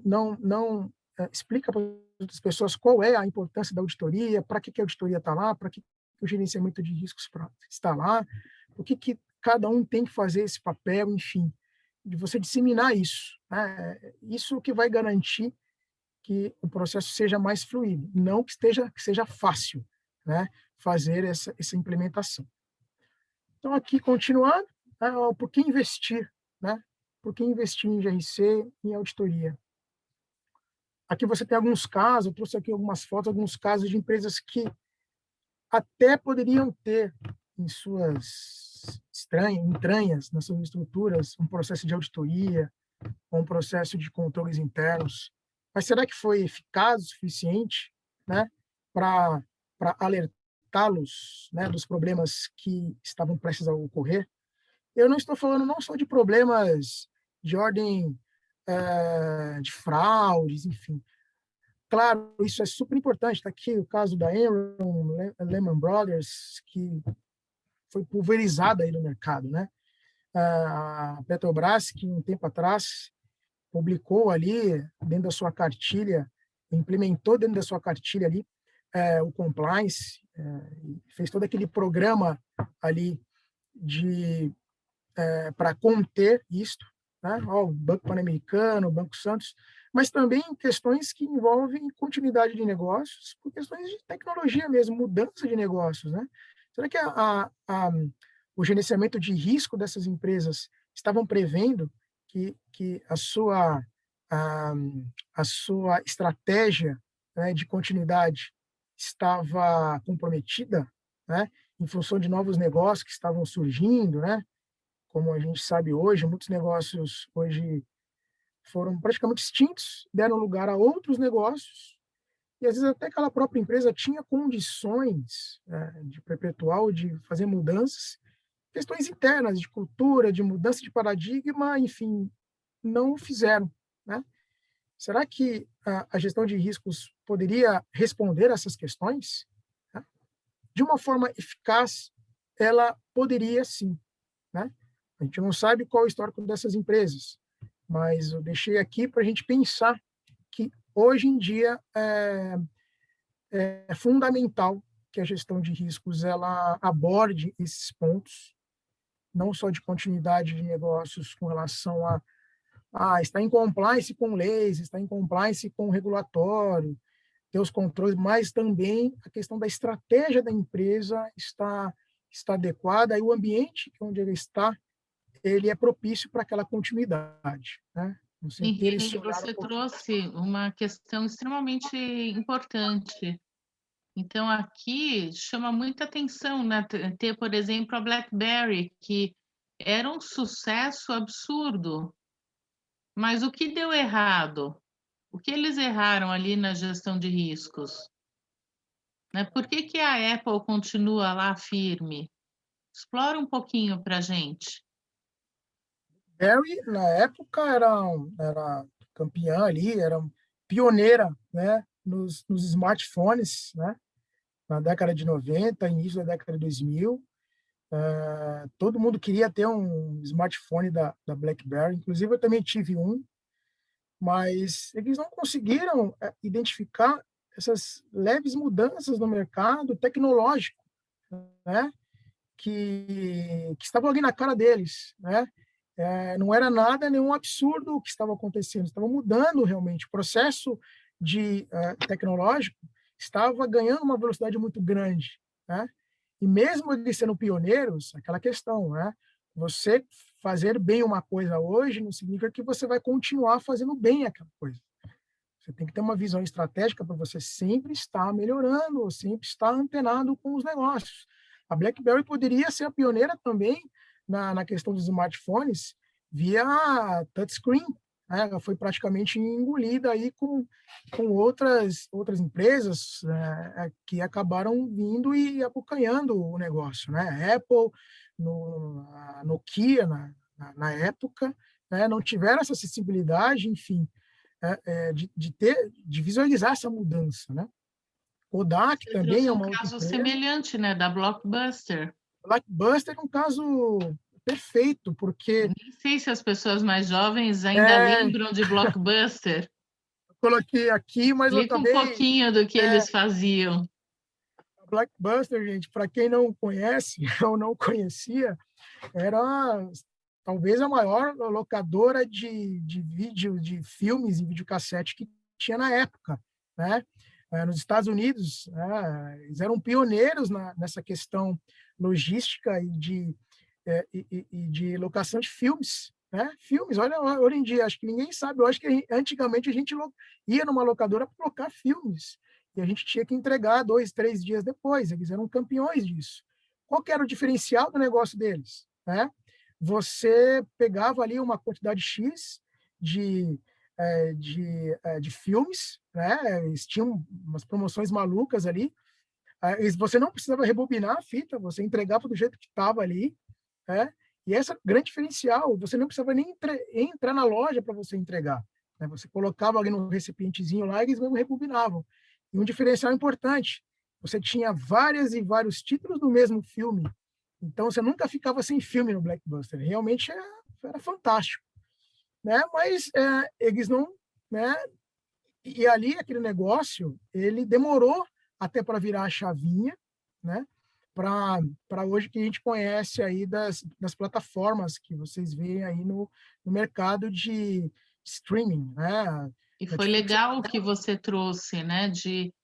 B: não explica para outras pessoas qual é a importância da auditoria, para que a auditoria está lá, para que o gerenciamento de riscos está lá, o que cada um tem que fazer esse papel, enfim, de você disseminar isso, né? Isso que vai garantir que o processo seja mais fluido, não que seja fácil, né, fazer essa implementação. Então, aqui, continuando, por que investir, né? Por que investir em GRC, em auditoria? Aqui você tem alguns casos, eu trouxe aqui algumas fotos, alguns casos de empresas que até poderiam ter em suas entranhas, nas suas estruturas, um processo de auditoria, um processo de controles internos. Mas será que foi eficaz o suficiente, né, para alertá-los, né, dos problemas que estavam prestes a ocorrer? Eu não estou falando não só de problemas de ordem de fraudes, enfim. Claro, isso é super importante. Está aqui o caso da Enron, Lehman Brothers, que foi pulverizada aí no mercado, né? A Petrobras, que um tempo atrás publicou ali dentro da sua cartilha, implementou dentro da sua cartilha ali o compliance, fez todo aquele programa ali para conter isto, né? Ó, o Banco Pan-Americano, o Banco Santos, mas também questões que envolvem continuidade de negócios, por questões de tecnologia mesmo, mudança de negócios, né? Será que o gerenciamento de risco dessas empresas estavam prevendo que a, a sua estratégia, né, de continuidade estava comprometida, né, em função de novos negócios que estavam surgindo, né? Como a gente sabe hoje, muitos negócios hoje foram praticamente extintos, deram lugar a outros negócios, e às vezes até aquela própria empresa tinha condições, né, de perpetuar ou de fazer mudanças, questões internas, de cultura, de mudança de paradigma, enfim, não o fizeram, né? Será que a gestão de riscos poderia responder a essas questões? Né? De uma forma eficaz, ela poderia sim, né? A gente não sabe qual é o histórico dessas empresas, mas eu deixei aqui para a gente pensar que hoje em dia é fundamental que a gestão de riscos ela aborde esses pontos, não só de continuidade de negócios com relação a estar em compliance com leis, estar em compliance com o regulatório, ter os controles, mas também a questão da estratégia da empresa está adequada e o ambiente onde ele está, ele é propício para aquela continuidade, né? Você ter esse
A: Henrique,
B: olhar um
A: você
B: pouquinho.
A: trouxe uma questão extremamente importante. Então, aqui chama muita atenção, né? Ter, por exemplo, a BlackBerry, que era um sucesso absurdo, mas o que deu errado? O que eles erraram ali na gestão de riscos? Né? Por que que a Apple continua lá firme? Explora um pouquinho para a gente.
B: Barry, na época, era campeã ali, era pioneira, né, nos smartphones, né, na década de 90, início da década de 2000. Todo mundo queria ter um smartphone da BlackBerry, inclusive eu também tive um, mas eles não conseguiram identificar essas leves mudanças no mercado tecnológico, né, que estavam ali na cara deles, né? Não era nada, nenhum absurdo o que estava acontecendo, estava mudando realmente. O processo tecnológico estava ganhando uma velocidade muito grande, né? E mesmo eles sendo pioneiros, aquela questão, né? Você fazer bem uma coisa hoje não significa que você vai continuar fazendo bem aquela coisa. Você tem que ter uma visão estratégica para você sempre estar melhorando, sempre estar antenado com os negócios. A BlackBerry poderia ser a pioneira também na questão dos smartphones via touchscreen, né? Ela foi praticamente engolida aí com outras empresas, que acabaram vindo e abocanhando o negócio, né? A Apple, a Nokia na época, né? Não tiveram essa acessibilidade, enfim, de visualizar essa mudança, né? Kodak
A: Você
B: também
A: trouxe
B: é
A: um
B: uma outra
A: caso
B: empresa.
A: semelhante, né, da Blockbuster.
B: Blockbuster é um caso perfeito,
A: Eu
B: porque
A: nem sei se as pessoas mais jovens ainda
B: é,
A: lembram de Blockbuster.
B: eu coloquei aqui, mas eu
A: Explica um
B: acabei.
A: pouquinho do que eles faziam.
B: Blockbuster, gente, para quem não conhece ou não conhecia, era talvez a maior locadora de vídeo, de filmes e videocassete que tinha na época, né? Nos Estados Unidos, né? Eles eram pioneiros nessa questão logística e de locação de filmes, né? Filmes, olha, hoje em dia, acho que ninguém sabe, eu acho que antigamente a gente ia numa locadora para colocar filmes, e a gente tinha que entregar 2, 3 dias depois, eles eram campeões disso. Qual que era o diferencial do negócio deles, né? Você pegava ali uma quantidade X de filmes, né? Eles tinham umas promoções malucas ali, você não precisava rebobinar a fita, você entregava do jeito que estava ali, né? E essa é o grande diferencial, você não precisava nem entrar na loja para você entregar, né? Você colocava ali no recipientezinho lá e eles mesmo rebobinavam. E um diferencial importante, você tinha várias e vários títulos do mesmo filme, então você nunca ficava sem filme no Blockbuster, realmente era fantástico, né? Mas eles não, né? E ali aquele negócio, ele demorou até para virar a chavinha, né? para hoje que a gente conhece aí das plataformas que vocês veem aí no mercado de streaming, né?
A: E foi
B: Netflix,
A: legal o que você trouxe, né, de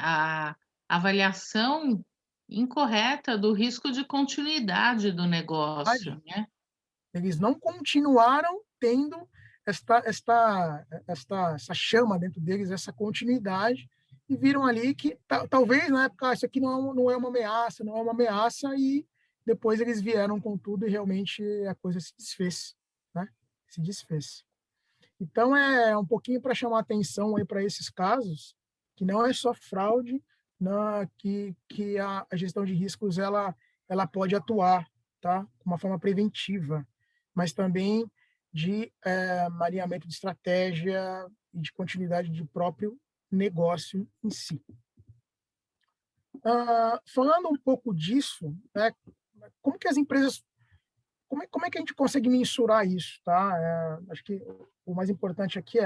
A: a avaliação incorreta do risco de continuidade do negócio, né?
B: eles não continuaram tendo essa chama dentro deles, essa continuidade, e viram ali que talvez na época isso aqui não é uma ameaça, não é uma ameaça, e depois eles vieram com tudo e realmente a coisa se desfez, né? Se desfez. Então é um pouquinho para chamar atenção aí para esses casos, que não é só fraude, que a gestão de riscos ela pode atuar, tá? De uma forma preventiva, mas também de mareamento de estratégia e de continuidade do próprio negócio em si. Falando um pouco disso, né, como que as empresas, como é que a gente consegue mensurar isso, tá? Acho que o mais importante aqui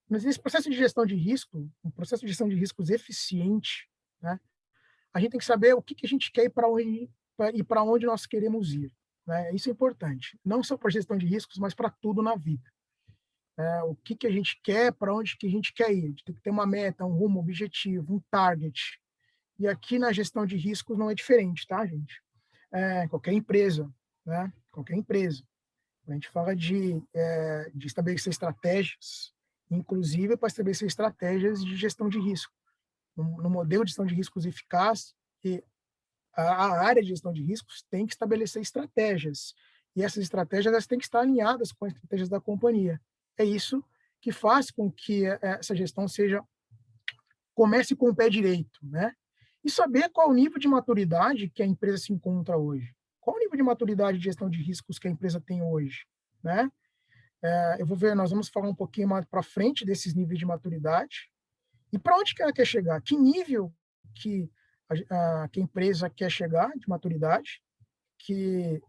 B: nesse processo de gestão de risco, um processo de gestão de riscos eficiente, né, a gente tem que saber o que a gente quer e para onde nós queremos ir, né? Isso é importante, não só para gestão de riscos, mas para tudo na vida. O que a gente quer, para onde que a gente quer ir. A gente tem que ter uma meta, um rumo, um objetivo, um target. E aqui na gestão de riscos não é diferente, tá, gente? Qualquer empresa, né? Qualquer empresa. A gente fala de estabelecer estratégias, inclusive para estabelecer estratégias de gestão de risco. No modelo de gestão de riscos eficaz, e a área de gestão de riscos tem que estabelecer estratégias. E essas estratégias elas têm que estar alinhadas com as estratégias da companhia. É isso que faz com que essa gestão comece com o pé direito, né? E saber qual o nível de maturidade que a empresa se encontra hoje. Qual o nível de maturidade de gestão de riscos que a empresa tem hoje, né? Nós vamos falar um pouquinho mais para frente desses níveis de maturidade e para onde que ela quer chegar, que nível que a empresa quer chegar de maturidade, que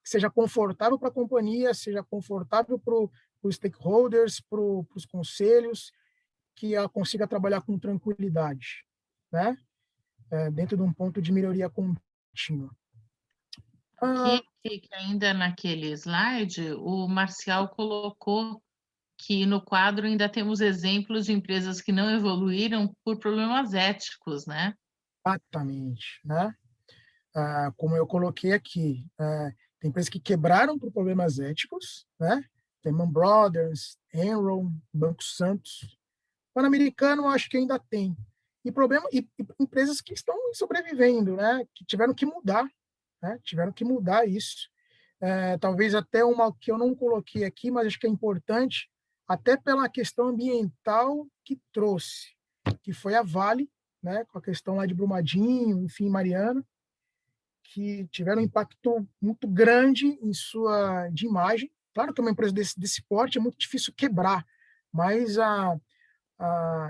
B: seja confortável para a companhia, seja confortável para os stakeholders, para os conselhos, que ela consiga trabalhar com tranquilidade, né? Dentro de um ponto de melhoria contínua.
A: Que ainda naquele slide, o Marcial colocou que no quadro ainda temos exemplos de empresas que não evoluíram por problemas éticos, né?
B: Exatamente, né? Como eu coloquei aqui, tem empresas que quebraram por problemas éticos, né? Lehman Brothers, Enron, Banco Santos. Pan-Americano, acho que ainda tem. E empresas que estão sobrevivendo, né? Que tiveram que mudar, né? Tiveram que mudar isso. Talvez até uma que eu não coloquei aqui, mas acho que é importante, até pela questão ambiental que trouxe, que foi a Vale, né? Com a questão lá de Brumadinho, enfim, Mariana, que tiveram um impacto muito grande de imagem. Claro que uma empresa desse porte é muito difícil quebrar, mas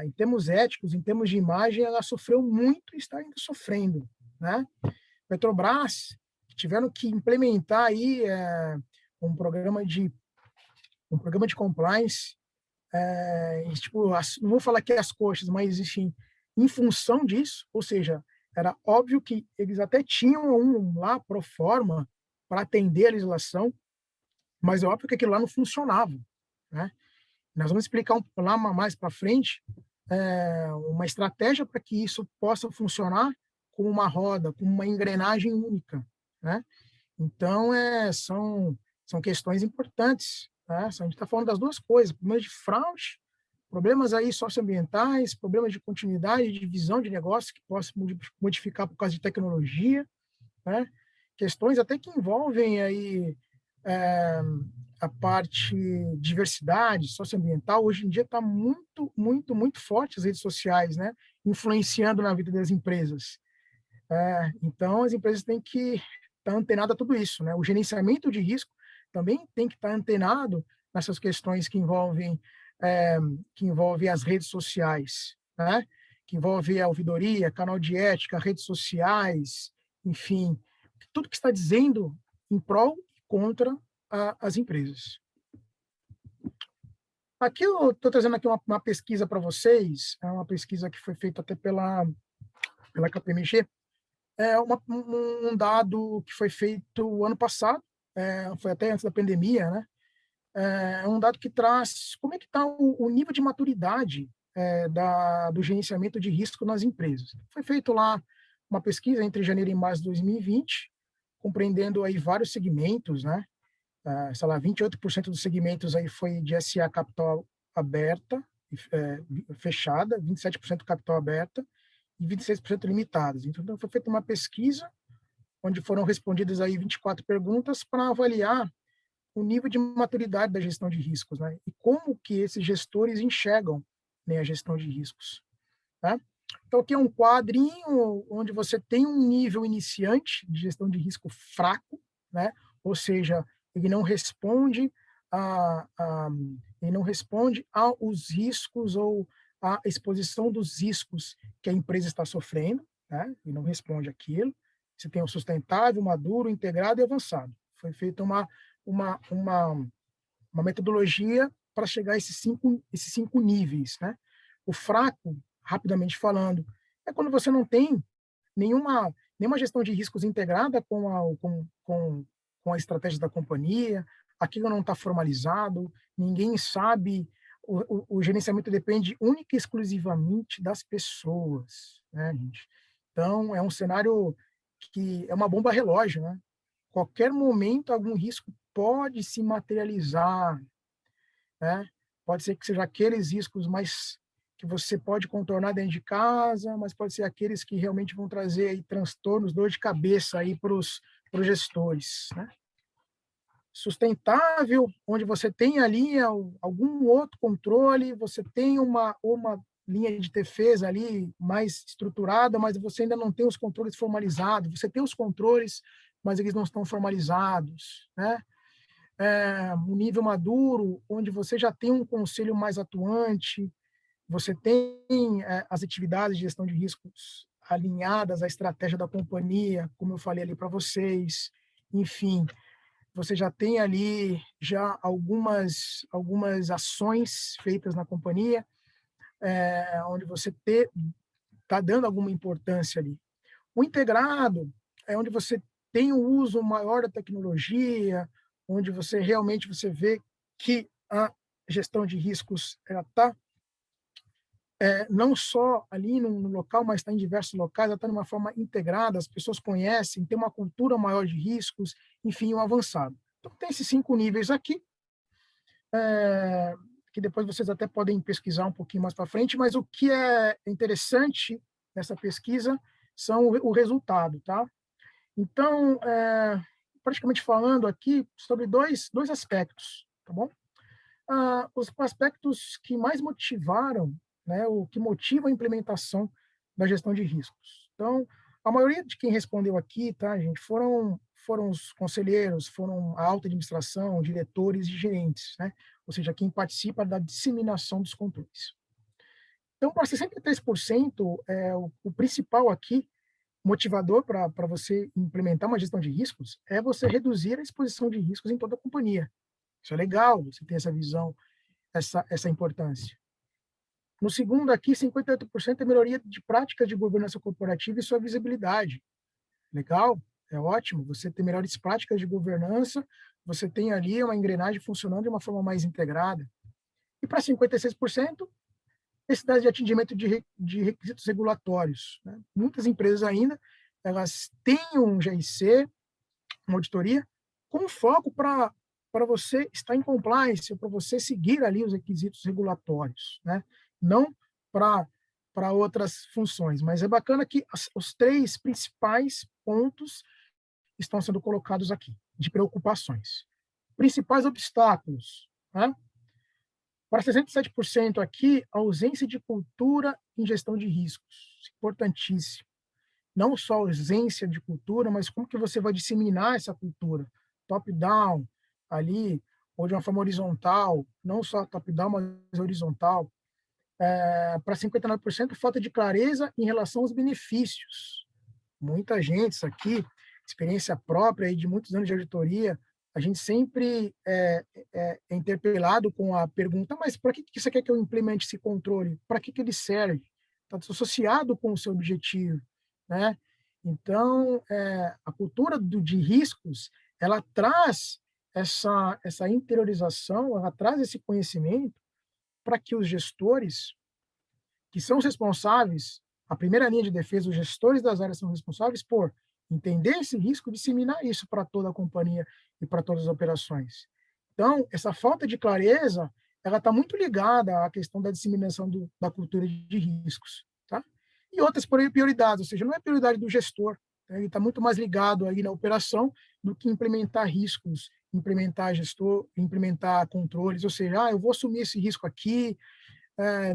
B: em termos éticos, em termos de imagem, ela sofreu muito e está ainda sofrendo, né? Petrobras tiveram que implementar aí um programa de compliance, tipo, não vou falar que é as coxas, mas enfim, em função disso, ou seja, era óbvio que eles até tinham um lá pro forma para atender a legislação, mas é óbvio que aquilo lá não funcionava, né? Nós vamos explicar lá mais para frente uma estratégia para que isso possa funcionar como uma roda, como uma engrenagem única, né? Então, são questões importantes, né? A gente está falando das duas coisas, problemas de fraude, problemas aí socioambientais, problemas de continuidade, de visão de negócio que possa modificar por causa de tecnologia, né? Questões até que envolvem aí a parte de diversidade socioambiental. Hoje em dia está muito, muito, muito forte as redes sociais, né? Influenciando na vida das empresas. Então, as empresas têm que estar antenadas a tudo isso, né? O gerenciamento de risco também tem que estar antenado nessas questões que envolvem as redes sociais, né? Que envolve a ouvidoria, canal de ética, redes sociais, enfim, tudo que está dizendo em prol e contra as empresas. Aqui eu estou trazendo aqui uma pesquisa para vocês, é uma pesquisa que foi feita até pela KPMG, um dado que foi feito ano passado, foi até antes da pandemia, né? É um dado que traz como é que está o nível de maturidade do gerenciamento de risco nas empresas. Foi feito lá uma pesquisa entre janeiro e março de 2020, compreendendo aí vários segmentos, né? Sei lá, 28% dos segmentos aí foi de SA capital aberta, fechada, 27% capital aberta e 26% limitadas. Então, foi feita uma pesquisa onde foram respondidas aí 24 perguntas para avaliar o nível de maturidade da gestão de riscos, né? E como que esses gestores enxergam, né, a gestão de riscos, tá? Então, aqui é um quadrinho onde você tem um nível iniciante de gestão de risco fraco, né? Ou seja, ele não responde aos riscos ou à exposição dos riscos que a empresa está sofrendo, né? E não responde aquilo. Você tem o sustentável, maduro, integrado e avançado. Foi feita uma metodologia para chegar a esses cinco níveis, né? O fraco, rapidamente falando, é quando você não tem nenhuma gestão de riscos integrada com a estratégia da companhia, aquilo não está formalizado, ninguém sabe, o gerenciamento depende única e exclusivamente das pessoas, né, gente? Então, é um cenário que é uma bomba relógio, né? Qualquer momento, algum risco pode se materializar, né? Pode ser que seja aqueles riscos mais que você pode contornar dentro de casa, mas pode ser aqueles que realmente vão trazer aí transtornos, dor de cabeça aí para os gestores, né? Sustentável, onde você tem ali algum outro controle, você tem uma linha de defesa ali mais estruturada, mas você ainda não tem os controles formalizados. Você tem os controles, mas eles não estão formalizados, né? Um nível maduro, onde você já tem um conselho mais atuante, você tem as atividades de gestão de riscos alinhadas à estratégia da companhia, como eu falei ali para vocês, enfim, você já tem ali já algumas ações feitas na companhia, onde você está dando alguma importância ali. O integrado é onde você tem um uso maior da tecnologia, onde você realmente vê que a gestão de riscos está não só ali no local, mas está em diversos locais, ela está de uma forma integrada, as pessoas conhecem, tem uma cultura maior de riscos, enfim, um avançado. Então, tem esses 5 níveis aqui, que depois vocês até podem pesquisar um pouquinho mais para frente, mas o que é interessante nessa pesquisa são o resultado, tá? Então, praticamente falando aqui sobre dois aspectos, tá bom? Os aspectos que mais motivaram, né, o que motiva a implementação da gestão de riscos. Então, a maioria de quem respondeu aqui, tá, gente, foram os conselheiros, foram a alta administração, diretores e gerentes, né? Ou seja, quem participa da disseminação dos controles. Então, para 63%, o principal aqui, motivador para você implementar uma gestão de riscos, é você reduzir a exposição de riscos em toda a companhia. Isso é legal, você ter essa visão, essa importância. No segundo aqui, 58% é melhoria de práticas de governança corporativa e sua visibilidade. Legal, é ótimo, você ter melhores práticas de governança, você tem ali uma engrenagem funcionando de uma forma mais integrada. E para 56%, necessidade de atingimento de requisitos regulatórios, né? Muitas empresas ainda, elas têm um GRC, uma auditoria, com foco para você estar em compliance, para você seguir ali os requisitos regulatórios, né? Não para outras funções, mas é bacana que os 3 principais pontos estão sendo colocados aqui, de preocupações. Principais obstáculos, né? Para 67% aqui, a ausência de cultura em gestão de riscos, importantíssimo. Não só a ausência de cultura, mas como que você vai disseminar essa cultura, top-down, ali, ou de uma forma horizontal, não só top-down, mas horizontal. Para 59%, falta de clareza em relação aos benefícios. Muita gente, isso aqui, experiência própria aí de muitos anos de auditoria, a gente sempre é interpelado com a pergunta, mas para que você quer que eu implemente esse controle? Para que ele serve? Está associado com o seu objetivo, né? Então, a cultura de riscos, ela traz essa interiorização, ela traz esse conhecimento para que os gestores, que são os responsáveis, a primeira linha de defesa, os gestores das áreas são responsáveis por entender esse risco e disseminar isso para toda a companhia e para todas as operações. Então, essa falta de clareza, ela está muito ligada à questão da disseminação da cultura de riscos, tá? E outras prioridades, ou seja, não é prioridade do gestor, né? Ele está muito mais ligado aí na operação do que implementar riscos, implementar controles, ou seja, eu vou assumir esse risco aqui,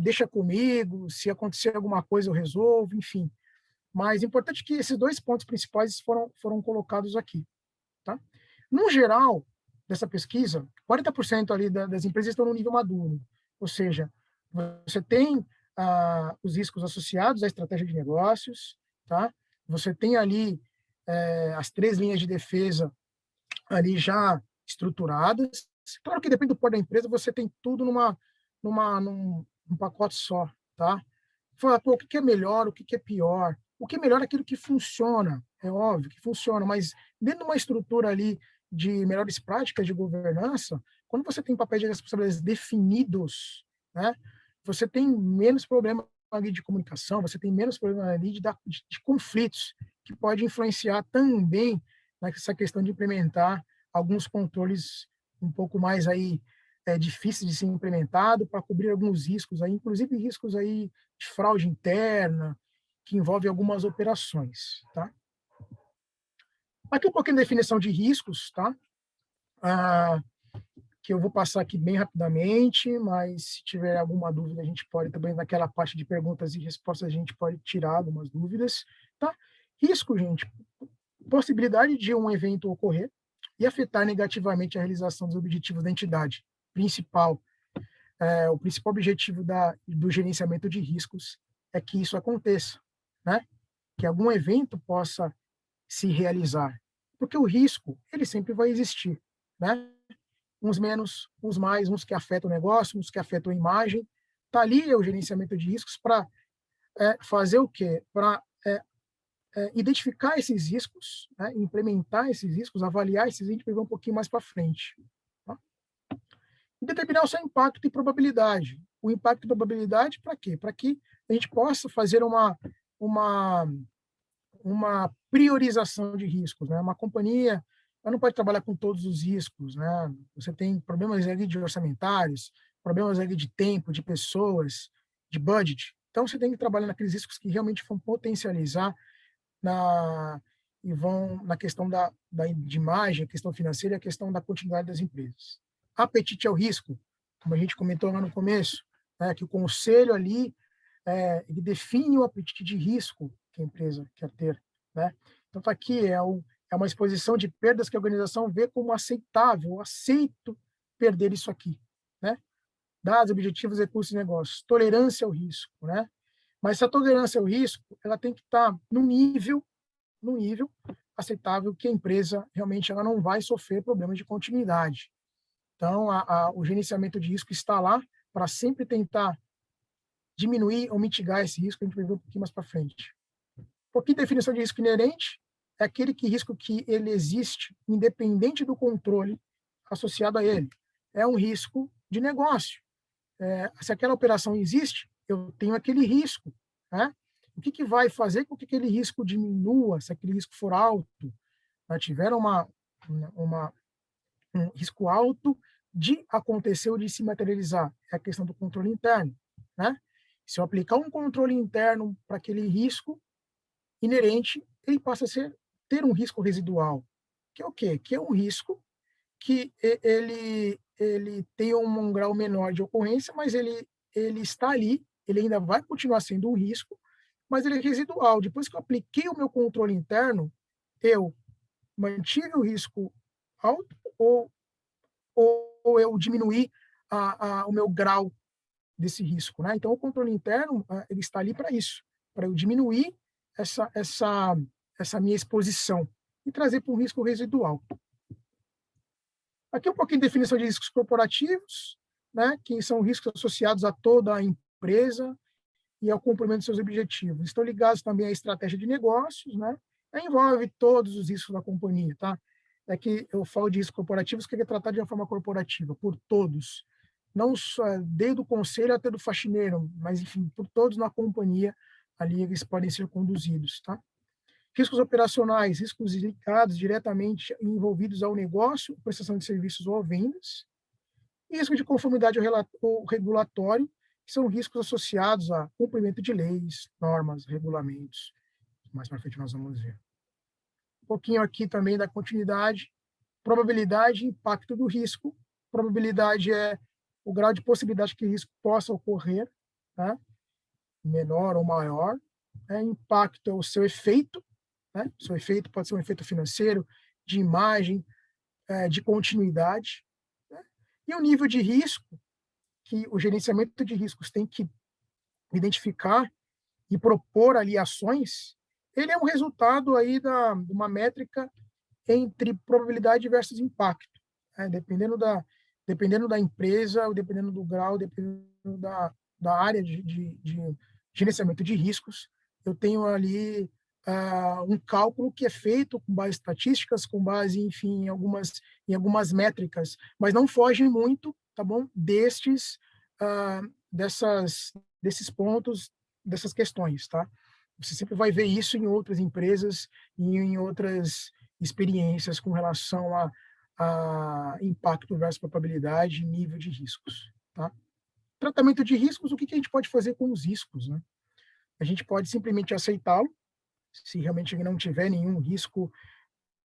B: deixa comigo, se acontecer alguma coisa eu resolvo, enfim. Mas é importante que esses dois pontos principais foram colocados aqui, tá? No geral, dessa pesquisa, 40% ali das empresas estão no nível maduro, ou seja, você tem os riscos associados à estratégia de negócios, tá? Você tem ali as 3 linhas de defesa ali já estruturadas. Claro que depende do porte da empresa, você tem tudo num pacote só, tá? Fala, pô, o que é melhor, o que é pior? O que é melhor é aquilo que funciona, é óbvio que funciona, mas dentro de uma estrutura ali de melhores práticas de governança, quando você tem papéis de responsabilidades definidos, né, você tem menos problema ali de comunicação, você tem menos problema ali de conflitos, que pode influenciar também nessa questão de implementar alguns controles um pouco mais aí difíceis de ser implementado para cobrir alguns riscos aí, inclusive riscos aí de fraude interna, que envolve algumas operações, tá? Aqui um pouquinho de definição de riscos, tá? Que eu vou passar aqui bem rapidamente, mas se tiver alguma dúvida, a gente pode também, naquela parte de perguntas e respostas, a gente pode tirar algumas dúvidas, tá? Risco, gente, possibilidade de um evento ocorrer e afetar negativamente a realização dos objetivos da entidade. O principal objetivo do gerenciamento de riscos é que isso aconteça, né? Que algum evento possa se realizar, porque o risco ele sempre vai existir, né? Uns menos, uns mais, uns que afetam o negócio, uns que afetam a imagem. Tá ali o gerenciamento de riscos para fazer o quê? Para identificar esses riscos, né? Implementar esses riscos, avaliar esses riscos, a gente vai ver um pouquinho mais para frente. Tá? E determinar o seu impacto e probabilidade. O impacto e probabilidade para quê? Para que a gente possa fazer uma priorização de riscos, né? Uma companhia ela não pode trabalhar com todos os riscos, né? Você tem problemas ali de orçamentários, problemas ali de tempo, de pessoas, de budget. Então você tem que trabalhar naqueles riscos que realmente vão potencializar e vão na questão de imagem, a questão financeira e a questão da continuidade das empresas. Apetite ao risco, como a gente comentou lá no começo, né? Que o conselho ali ele define o apetite de risco que a empresa quer ter, né? Então, tá aqui, é uma exposição de perdas que a organização vê como aceitável, eu aceito perder isso aqui, né? Dados, objetivos, recursos e negócios. Tolerância ao risco, né? Mas essa tolerância ao risco, ela tem que estar no nível aceitável que a empresa realmente ela não vai sofrer problemas de continuidade. Então, o gerenciamento de risco está lá para sempre tentar diminuir ou mitigar esse risco, a gente vai ver um pouquinho mais para frente. Um pouquinho de definição de risco inerente é aquele risco que ele existe independente do controle associado a ele. É um risco de negócio. Se aquela operação existe, eu tenho aquele risco, né? O que vai fazer com que aquele risco diminua, se aquele risco for alto? Tiver um risco alto de acontecer ou de se materializar. É a questão do controle interno, né? Se eu aplicar um controle interno para aquele risco inerente, ele passa a ter um risco residual, que é o quê? Que é um risco que ele tem um grau menor de ocorrência, mas ele está ali, ele ainda vai continuar sendo um risco, mas ele é residual. Depois que eu apliquei o meu controle interno, eu mantive o risco alto ou eu diminuí o meu grau desse risco, né? Então, o controle interno ele está ali para isso, para eu diminuir essa minha exposição e trazer para um risco residual. Aqui um pouquinho de definição de riscos corporativos, né? Que são riscos associados a toda a empresa e ao cumprimento de seus objetivos. Estão ligados também à estratégia de negócios, né? envolve todos os riscos da companhia, tá? É que eu falo de riscos corporativos, que é tratado de uma forma corporativa, por todos. Não só desde o conselho até do faxineiro, mas, enfim, por todos na companhia, ali eles podem ser conduzidos, tá? Riscos operacionais, riscos ligados diretamente envolvidos ao negócio, prestação de serviços ou vendas. E risco de conformidade ao regulatório, que são riscos associados a cumprimento de leis, normas, regulamentos. Mais para frente nós vamos ver. Um pouquinho aqui também da continuidade, probabilidade e impacto do risco. Probabilidade é o grau de possibilidade que o risco possa ocorrer, né? Menor ou maior. Impacto é o seu efeito, né? O seu efeito pode ser um efeito financeiro, de imagem, de continuidade. Né? E o nível de risco, que o gerenciamento de riscos tem que identificar e propor ali ações, ele é um resultado aí de uma métrica entre probabilidade versus impacto. Né? Dependendo da empresa, ou dependendo do grau, dependendo da área de gerenciamento de riscos, eu tenho ali um cálculo que é feito com base em estatísticas, com base, enfim, em algumas métricas, mas não foge muito, tá bom, desses pontos, dessas questões, tá? Você sempre vai ver isso em outras empresas e em outras experiências com relação a impacto versus probabilidade e nível de riscos, tá? Tratamento de riscos, o que a gente pode fazer com os riscos, né? A gente pode simplesmente aceitá-lo, se realmente não tiver nenhum risco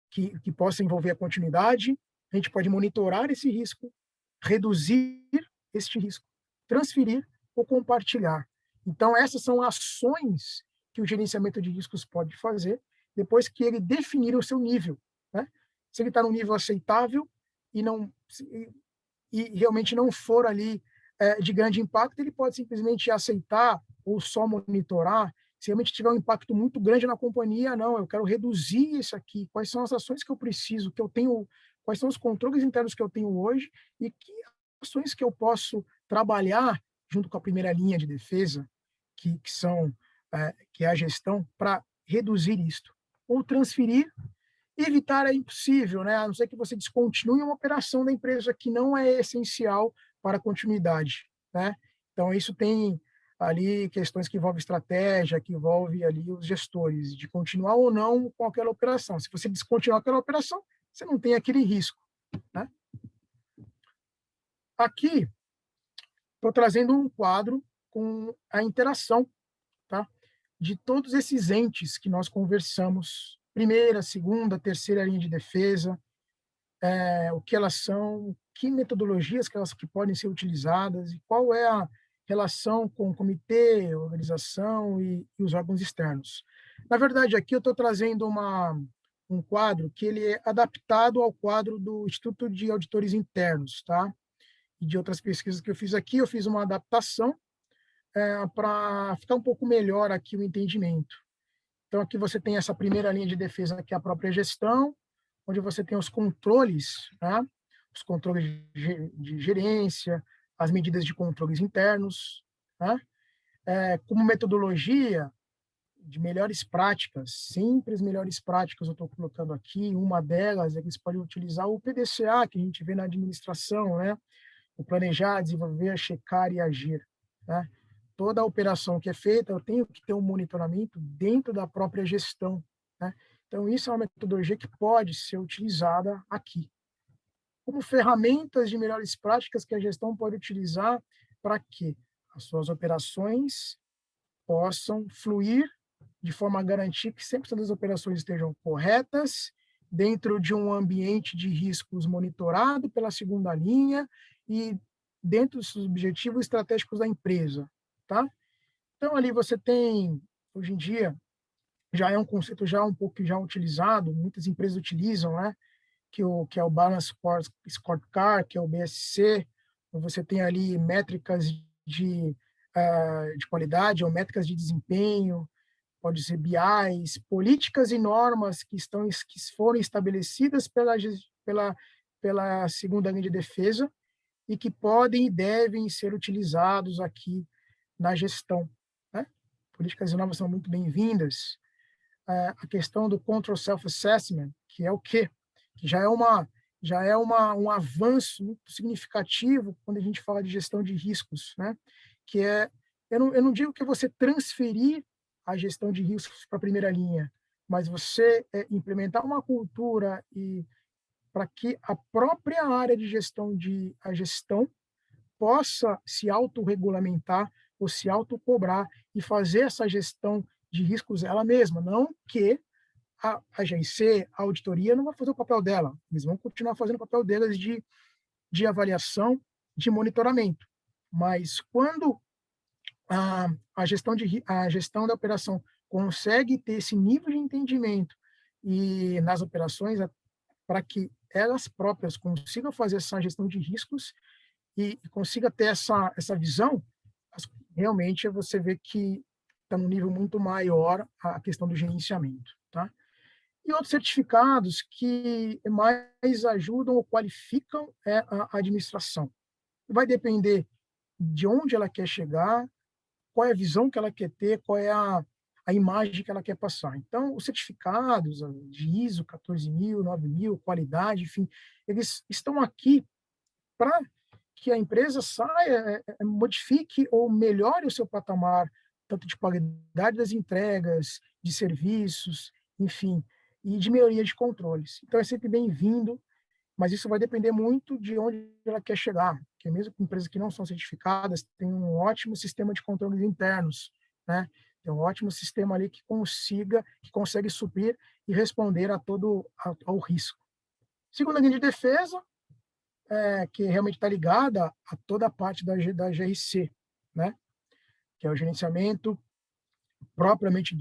B: que possa envolver a continuidade, a gente pode monitorar esse risco, reduzir este risco, transferir ou compartilhar. Então, essas são ações que o gerenciamento de riscos pode fazer depois que ele definir o seu nível. Né? Se ele está num nível aceitável e realmente não for ali de grande impacto, ele pode simplesmente aceitar ou só monitorar. Se realmente tiver um impacto muito grande na companhia, não, eu quero reduzir isso aqui. Quais são as ações que eu preciso, que eu tenho, quais são os controles internos que eu tenho hoje e que ações que eu posso trabalhar junto com a primeira linha de defesa, que é a gestão, para reduzir isto. Ou transferir, evitar é impossível, né? A não ser que você descontinue uma operação da empresa que não é essencial para a continuidade, né? Então, isso tem ali questões que envolvem estratégia, que envolve ali os gestores, de continuar ou não com aquela operação. Se você descontinuar aquela operação, você não tem aquele risco, né? Aqui, estou trazendo um quadro com a interação, tá? De todos esses entes que nós conversamos, primeira, segunda, terceira linha de defesa, o que elas são, que metodologias que podem ser utilizadas e qual é a relação com o comitê, organização e os órgãos externos. Na verdade, aqui eu estou trazendo um quadro que ele é adaptado ao quadro do Instituto de Auditores Internos, tá? E de outras pesquisas que eu fiz aqui, eu fiz uma adaptação para ficar um pouco melhor aqui o entendimento. Então, aqui você tem essa primeira linha de defesa, que é a própria gestão, onde você tem os controles, né? Os controles de gerência, as medidas de controles internos, né? Como metodologia de melhores práticas, sempre as melhores práticas eu estou colocando aqui, uma delas é que você pode utilizar o PDCA, que a gente vê na administração, né? O planejar, desenvolver, checar e agir, né? Toda a operação que é feita, eu tenho que ter um monitoramento dentro da própria gestão, né? Então, isso é uma metodologia que pode ser utilizada aqui. Como ferramentas de melhores práticas que a gestão pode utilizar para que as suas operações possam fluir de forma a garantir que 100% das operações estejam corretas, dentro de um ambiente de riscos monitorado pela segunda linha e dentro dos objetivos estratégicos da empresa, tá? Então, ali você tem, hoje em dia, já é um conceito já um pouco já utilizado, muitas empresas utilizam, né? Que é o Balance Scorecard, que é o BSC, você tem ali métricas de qualidade ou métricas de desempenho, pode ser BIs, políticas e normas que foram estabelecidas pela segunda linha de defesa e que podem e devem ser utilizados aqui na gestão, né? Políticas e normas são muito bem-vindas. a questão do Control Self-Assessment, que é o quê? Que já é um avanço muito significativo quando a gente fala de gestão de riscos, né? Que é, eu não digo que você transferir a gestão de riscos para a primeira linha, mas você implementar uma cultura e para que a própria área de a gestão possa se autorregulamentar ou se autocobrar e fazer essa gestão de riscos ela mesma, não que a GIC, a auditoria, não vai fazer o papel dela, eles vão continuar fazendo o papel delas de avaliação, de monitoramento. Mas quando a gestão da operação consegue ter esse nível de entendimento e nas operações para que elas próprias consigam fazer essa gestão de riscos e consiga ter essa visão, realmente você vê que está num nível muito maior a questão do gerenciamento, tá? E outros certificados que mais ajudam ou qualificam a administração. Vai depender de onde ela quer chegar, qual é a visão que ela quer ter, qual é a imagem que ela quer passar. Então, os certificados de ISO 14000, 9000, qualidade, enfim, eles estão aqui para que a empresa saia, modifique ou melhore o seu patamar, tanto de qualidade das entregas, de serviços, enfim, e de melhoria de controles. Então, é sempre bem-vindo, mas isso vai depender muito de onde ela quer chegar, porque mesmo empresas que não são certificadas têm um ótimo sistema de controles internos, né? Tem um ótimo sistema ali que consegue suprir e responder ao risco. Segunda linha de defesa, que realmente está ligada a toda a parte da GRC, né? Que é o gerenciamento propriamente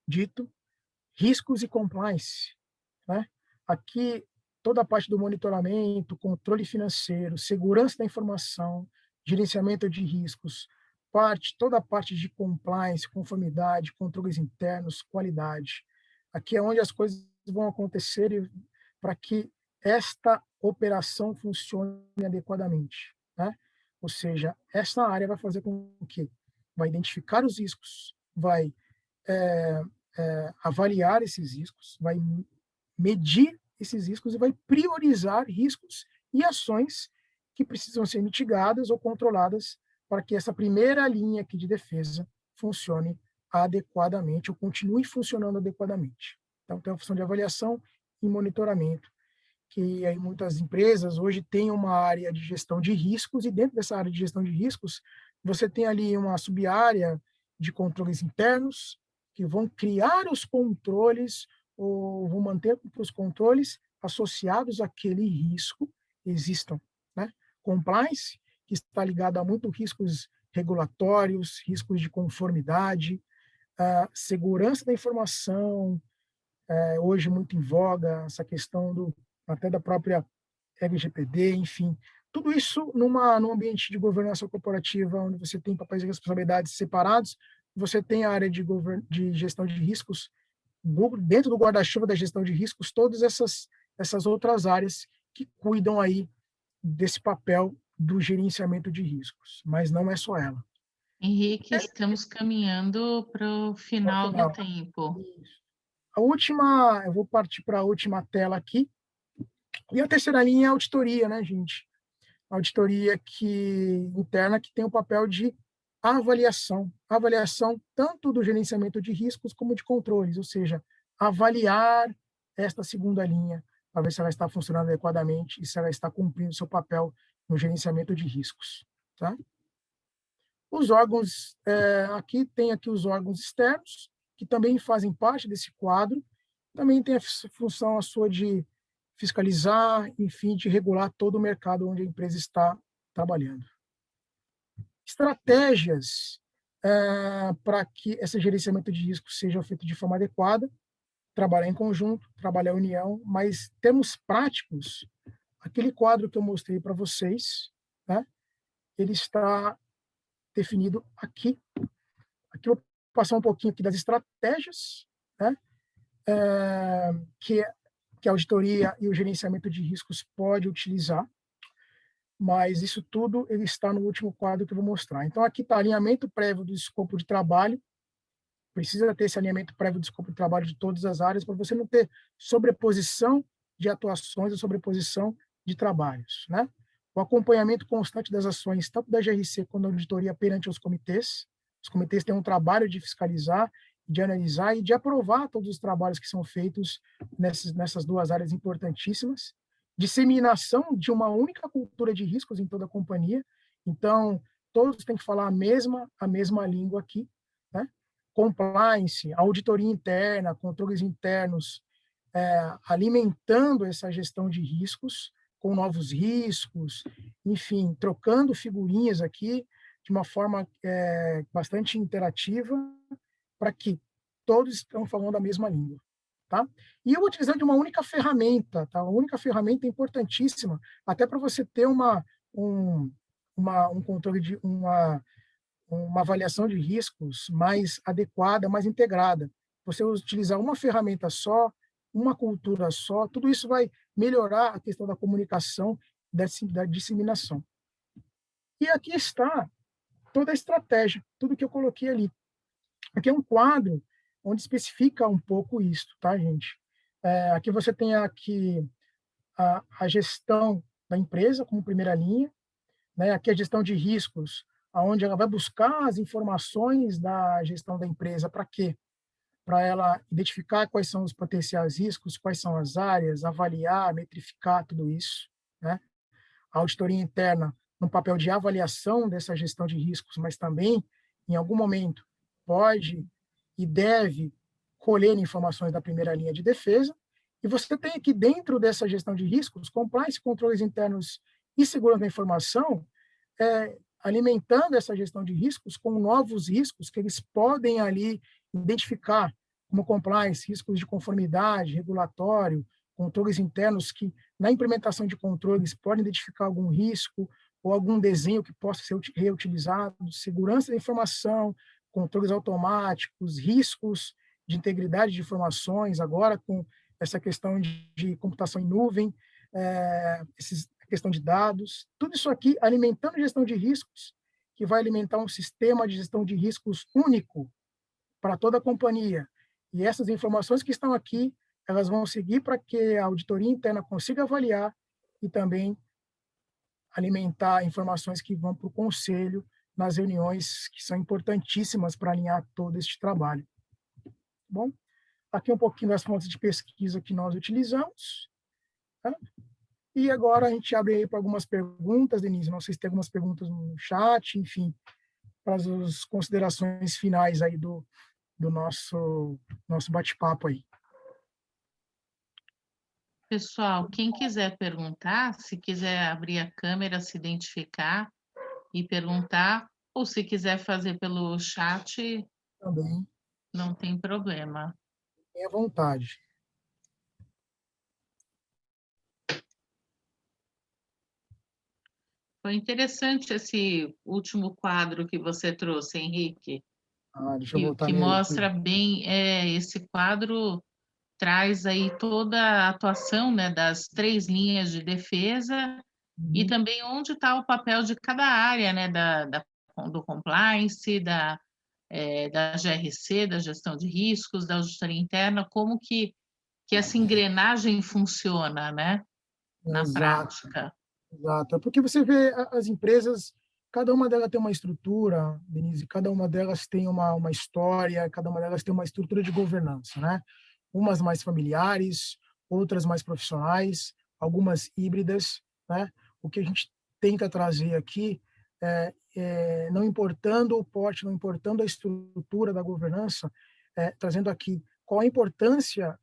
B: dito, riscos e compliance, né? Aqui, toda a parte do monitoramento, controle financeiro, segurança da informação, gerenciamento de riscos, toda a parte de compliance, conformidade, controles internos, qualidade. Aqui é onde as coisas vão acontecer para que esta operação funcione adequadamente, né? Ou seja, essa área vai fazer com que vai identificar os riscos, vai avaliar esses riscos, vai medir esses riscos e vai priorizar riscos e ações que precisam ser mitigadas ou controladas para que essa primeira linha aqui de defesa funcione adequadamente ou continue funcionando adequadamente. Então, tem a função de avaliação e monitoramento, que aí muitas empresas hoje têm uma área de gestão de riscos, e dentro dessa área de gestão de riscos, você tem ali uma sub-área de controles internos, que vão criar os controles, ou vão manter que os controles associados àquele risco existam, né? Compliance, que está ligado a muito riscos regulatórios, riscos de conformidade, segurança da informação, hoje muito em voga, essa questão até da própria LGPD, enfim, tudo isso num ambiente de governança corporativa, onde você tem papéis e responsabilidades separados, você tem a área de gestão de riscos, dentro do guarda-chuva da gestão de riscos, todas essas outras áreas que cuidam aí desse papel do gerenciamento de riscos, mas não é só ela.
A: Henrique, estamos caminhando para o final do tempo.
B: Eu vou partir para a última tela aqui. E a terceira linha é a auditoria, né, gente? A auditoria interna que tem o papel de avaliação tanto do gerenciamento de riscos como de controles, ou seja, avaliar esta segunda linha para ver se ela está funcionando adequadamente e se ela está cumprindo seu papel no gerenciamento de riscos, tá? Os órgãos, tem aqui os órgãos externos, que também fazem parte desse quadro, também tem a função a sua de fiscalizar, enfim, de regular todo o mercado onde a empresa está trabalhando. Estratégias para que esse gerenciamento de risco seja feito de forma adequada, trabalhar em conjunto, trabalhar em união, mas termos práticos, aquele quadro que eu mostrei para vocês, né, ele está definido aqui. Aqui eu vou passar um pouquinho aqui das estratégias, né, que a auditoria e o gerenciamento de riscos pode utilizar, mas isso tudo ele está no último quadro que eu vou mostrar. Então, aqui está alinhamento prévio do escopo de trabalho, precisa ter esse alinhamento prévio do escopo de trabalho de todas as áreas para você não ter sobreposição de atuações ou sobreposição de trabalhos, né? O acompanhamento constante das ações, tanto da GRC quanto da auditoria perante os comitês. Os comitês têm um trabalho de fiscalizar, de analisar e de aprovar todos os trabalhos que são feitos nessas duas áreas importantíssimas. Disseminação de uma única cultura de riscos em toda a companhia. Então, todos têm que falar a mesma língua aqui, né? Compliance, auditoria interna, controles internos, alimentando essa gestão de riscos, com novos riscos, enfim, trocando figurinhas aqui de uma forma bastante interativa, para que todos estão falando a mesma língua, tá? E eu vou utilizando de uma única ferramenta, tá? Uma única ferramenta importantíssima, até para você ter um controle de uma avaliação de riscos mais adequada, mais integrada. Você utilizar uma ferramenta só, uma cultura só, tudo isso vai melhorar a questão da comunicação, da disseminação. E aqui está toda a estratégia, tudo que eu coloquei ali. Aqui é um quadro onde especifica um pouco isso, tá, gente? Aqui você tem aqui a gestão da empresa como primeira linha, né? Aqui a gestão de riscos, onde ela vai buscar as informações da gestão da empresa. Para quê? Para ela identificar quais são os potenciais riscos, quais são as áreas, avaliar, metrificar tudo isso, né? A auditoria interna no papel de avaliação dessa gestão de riscos, mas também, em algum momento, pode e deve colher informações da primeira linha de defesa. E você tem aqui, dentro dessa gestão de riscos, compliance, controles internos e segurança da informação, alimentando essa gestão de riscos com novos riscos que eles podem ali identificar, como compliance, riscos de conformidade, regulatório, controles internos que, na implementação de controles, podem identificar algum risco ou algum desenho que possa ser reutilizado, segurança da informação, controles automáticos, riscos de integridade de informações, agora com essa questão de computação em nuvem, a questão de dados, tudo isso aqui alimentando a gestão de riscos, que vai alimentar um sistema de gestão de riscos único para toda a companhia. E essas informações que estão aqui, elas vão seguir para que a auditoria interna consiga avaliar e também alimentar informações que vão para o conselho nas reuniões que são importantíssimas para alinhar todo este trabalho. Bom, aqui um pouquinho das fontes de pesquisa que nós utilizamos, tá? E agora a gente abre aí para algumas perguntas, Denise, não sei se tem algumas perguntas no chat, enfim, para as considerações finais aí do nosso bate-papo aí.
A: Pessoal, quem quiser perguntar, se quiser abrir a câmera, se identificar e perguntar, ou se quiser fazer pelo chat,
B: Também,
A: não tem problema.
B: tenha vontade.
A: Foi interessante esse último quadro que você trouxe, Henrique,
B: Deixa eu voltar
A: que
B: nele
A: mostra
B: aqui.
A: bem, esse quadro traz aí toda a atuação, né, das 3 linhas de defesa e também onde está o papel de cada área, né, do compliance, da GRC, da gestão de riscos, da auditoria interna, como que essa engrenagem funciona, né, na
B: Exato,
A: prática.
B: exato. Porque você vê as empresas, cada uma delas tem uma estrutura, Denise, cada uma delas tem uma história, cada uma delas tem uma estrutura de governança, né? Umas mais familiares, outras mais profissionais, algumas híbridas, né? O que a gente tenta trazer aqui não importando o porte, não importando a estrutura da governança, trazendo aqui qual a importância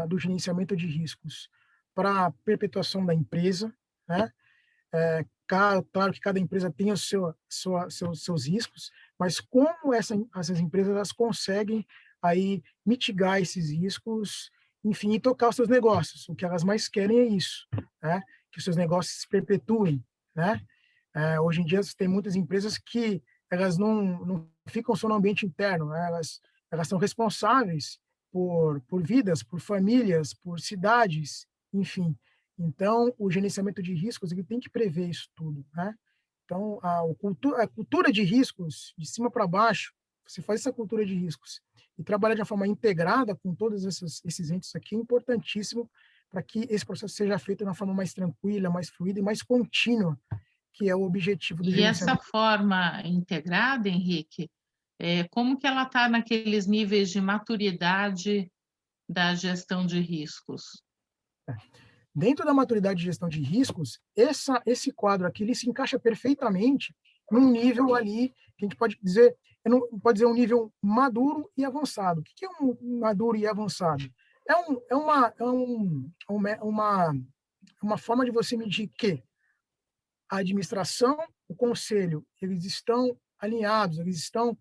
B: do gerenciamento de riscos para a perpetuação da empresa, né? Claro que cada empresa tem os seus riscos, mas como essas empresas elas conseguem aí mitigar esses riscos, enfim, e tocar os seus negócios. O que elas mais querem é isso, né? Que os seus negócios se perpetuem, né? Hoje em dia tem muitas empresas que elas não ficam só no ambiente interno, né? Elas são responsáveis por vidas, por famílias, por cidades, enfim. Então, o gerenciamento de riscos ele tem que prever isso tudo, né? Então, a cultura de riscos, de cima para baixo, você faz essa cultura de riscos e trabalhar de uma forma integrada com todos esses entes aqui é importantíssimo para que esse processo seja feito de uma forma mais tranquila, mais fluida e mais contínua, que é o objetivo do
A: E essa
B: gerenciamento.
A: forma integrada, Henrique, como que ela está naqueles níveis de maturidade da gestão de riscos?
B: Dentro da maturidade de gestão de riscos, esse quadro aqui ele se encaixa perfeitamente num nível ali que a gente pode dizer, pode dizer um nível maduro e avançado. O que é um maduro e avançado? É uma forma de você medir que a administração, o conselho, eles estão alinhados, eles estão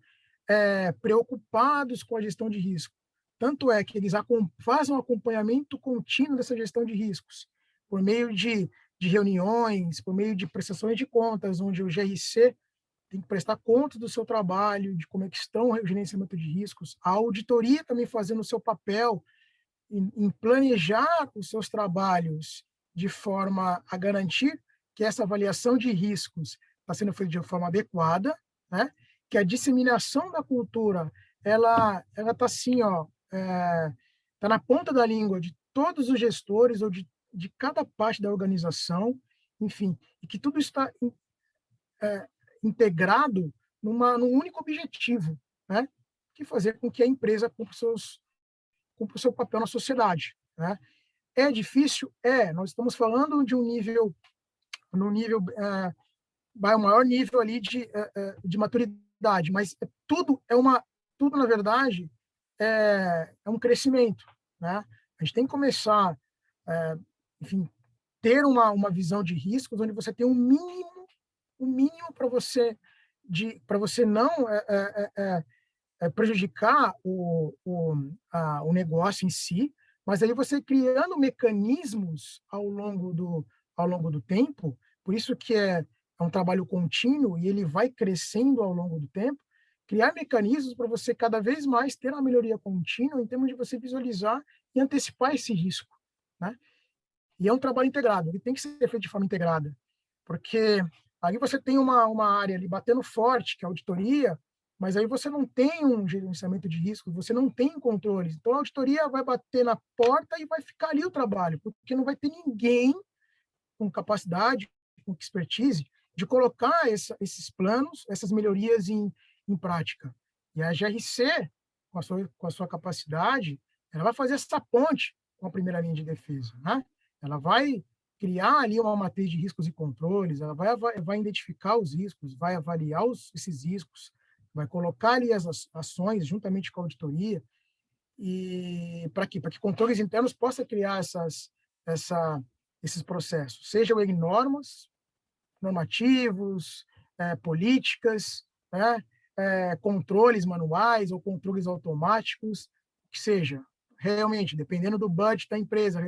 B: preocupados com a gestão de risco. Tanto é que eles fazem um acompanhamento contínuo dessa gestão de riscos, por meio de reuniões, por meio de prestações de contas, onde o GRC tem que prestar conta do seu trabalho, de como é que estão o gerenciamento de riscos, a auditoria também fazendo o seu papel em planejar os seus trabalhos de forma a garantir que essa avaliação de riscos está sendo feita de forma adequada, né? Que a disseminação da cultura ela está assim, ó, tá na ponta da língua de todos os gestores ou de cada parte da organização, enfim, e que tudo está integrado num único objetivo, né? Que fazer com que a empresa cumpra o seu papel na sociedade, né? É difícil? Nós estamos falando de um nível, vai o maior nível ali de maturidade, mas tudo na verdade é um crescimento, né? A gente tem que começar, enfim, ter uma visão de riscos onde você tem um mínimo para você não prejudicar o negócio em si, mas aí você criando mecanismos ao longo do tempo, por isso que é um trabalho contínuo e ele vai crescendo ao longo do tempo, criar mecanismos para você cada vez mais ter uma melhoria contínua em termos de você visualizar e antecipar esse risco, né? E é um trabalho integrado, ele tem que ser feito de forma integrada, porque aí você tem uma área ali batendo forte, que é a auditoria, mas aí você não tem um gerenciamento de risco, você não tem controles. Então, a auditoria vai bater na porta e vai ficar ali o trabalho, porque não vai ter ninguém com capacidade, com expertise, de colocar esses planos, essas melhorias em prática. E a GRC, com a sua capacidade, ela vai fazer essa ponte com a primeira linha de defesa, né? Ela vai criar ali uma matriz de riscos e controles, ela vai identificar os riscos, vai avaliar esses riscos, vai colocar ali as ações juntamente com a auditoria, e para quê? Para que controles internos possam criar esses processos, sejam em normas, normativos, políticas, né? Controles manuais ou controles automáticos, que seja, realmente, dependendo do budget da empresa,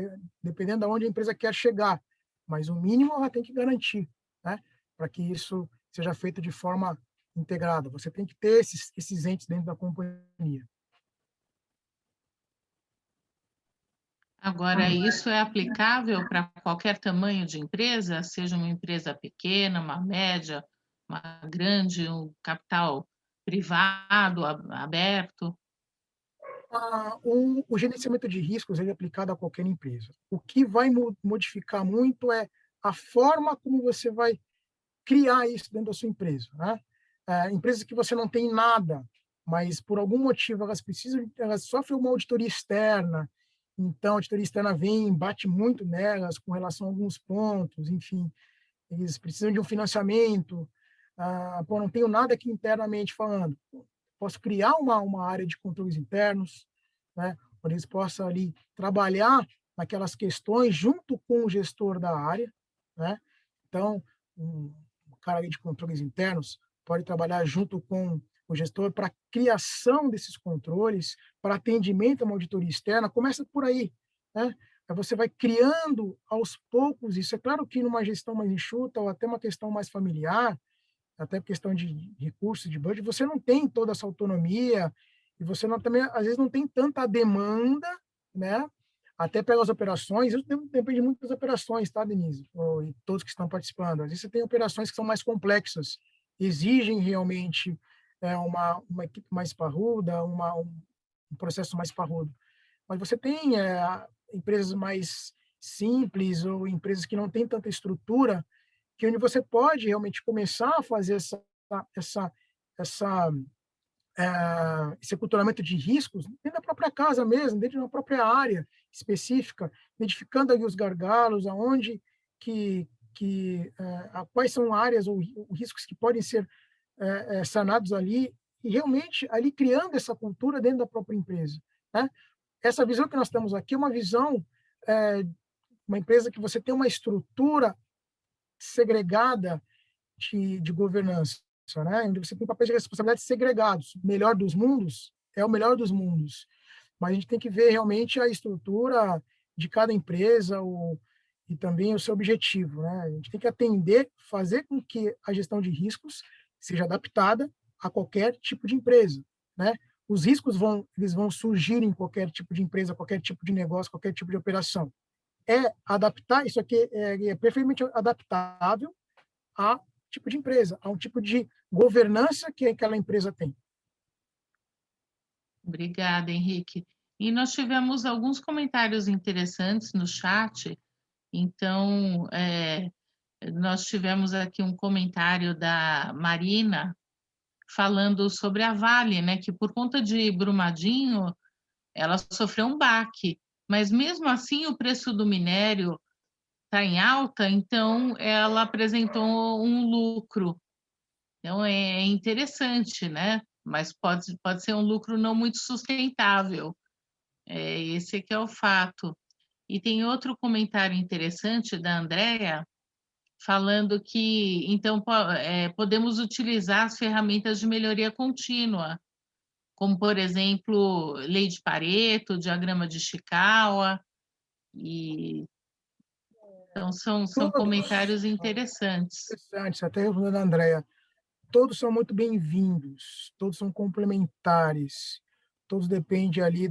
B: dependendo de onde a empresa quer chegar, mas o mínimo ela tem que garantir, né? Para que isso seja feito de forma integrada. Você tem que ter esses entes dentro da companhia.
A: Agora, isso é aplicável para qualquer tamanho de empresa, seja uma empresa pequena, uma média, uma grande, um capital privado, aberto?
B: O gerenciamento de riscos é aplicado a qualquer empresa. O que vai modificar muito é a forma como você vai criar isso dentro da sua empresa, né? Empresas que você não tem nada, mas por algum motivo elas sofrem uma auditoria externa, então a auditoria externa vem, bate muito nelas com relação a alguns pontos, enfim, eles precisam de um financiamento, não tenho nada aqui internamente falando, posso criar uma área de controles internos, né, onde eles possam ali trabalhar naquelas questões junto com o gestor da área, né? Então, um cara ali de controles internos pode trabalhar junto com o gestor para a criação desses controles, para atendimento a uma auditoria externa, começa por aí, né? Aí você vai criando aos poucos isso. É claro que numa gestão mais enxuta ou até uma questão mais familiar, até questão de recursos, de budget, você não tem toda essa autonomia e você também, às vezes, não tem tanta demanda, né? Até pelas operações, isso depende muito das operações, tá, Denise? E todos que estão participando. Às vezes você tem operações que são mais complexas, exigem realmente uma equipe mais parruda, um processo mais parrudo. Mas você tem empresas mais simples ou empresas que não têm tanta estrutura, que onde você pode realmente começar a fazer esse aculturamento de riscos dentro da própria casa mesmo, dentro de uma própria área específica, identificando ali os gargalos, aonde quais são áreas ou riscos que podem ser sanados ali, e realmente ali criando essa cultura dentro da própria empresa, né? Essa visão que nós temos aqui é uma visão, uma empresa que você tem uma estrutura segregada de governança, né? Onde você tem papéis de responsabilidade segregados. O melhor dos mundos é o melhor dos mundos, mas a gente tem que ver realmente a estrutura de cada empresa e também o seu objetivo, né? A gente tem que fazer com que a gestão de riscos seja adaptada a qualquer tipo de empresa, né? Os riscos eles vão surgir em qualquer tipo de empresa, qualquer tipo de negócio, qualquer tipo de operação. Adaptar, isso aqui é perfeitamente adaptável a tipo de empresa, a um tipo de governança que aquela empresa tem.
A: Obrigada, Henrique. E nós tivemos alguns comentários interessantes no chat. Então, nós tivemos aqui um comentário da Marina falando sobre a Vale, né, que por conta de Brumadinho, ela sofreu um baque, mas mesmo assim o preço do minério está em alta, então ela apresentou um lucro. Então é interessante, né? Mas pode ser um lucro não muito sustentável. Esse que é o fato. E tem outro comentário interessante da Andrea, falando que, então, podemos utilizar as ferramentas de melhoria contínua, como, por exemplo, lei de Pareto, diagrama de Ishikawa, então são comentários interessantes.
B: Até respondendo a Andrea, todos são muito bem-vindos, todos são complementares, todos dependem ali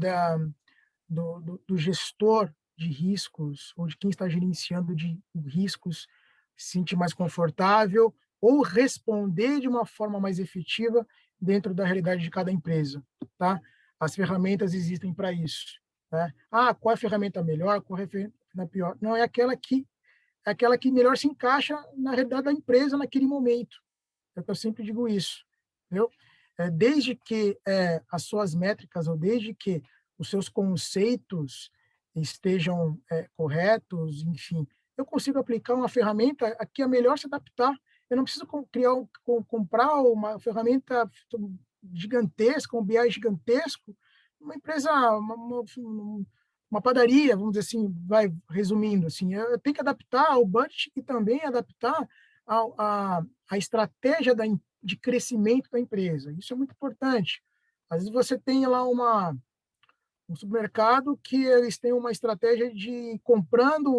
B: do gestor de riscos, ou de quem está gerenciando de riscos, se sentir mais confortável ou responder de uma forma mais efetiva dentro da realidade de cada empresa, tá? As ferramentas existem para isso, né? Qual é a ferramenta melhor, qual é a ferramenta pior? Não, é aquela que melhor se encaixa na realidade da empresa naquele momento. Eu sempre digo isso, entendeu? Desde que as suas métricas, ou desde que os seus conceitos estejam corretos, enfim, eu consigo aplicar uma ferramenta a que é melhor se adaptar. Eu não preciso comprar uma ferramenta gigantesca, um BI gigantesco, uma empresa, uma padaria, vamos dizer assim, resumindo, assim, eu tenho que adaptar ao budget e também adaptar a estratégia de crescimento da empresa. Isso é muito importante. Às vezes você tem lá um supermercado que eles têm uma estratégia de ir comprando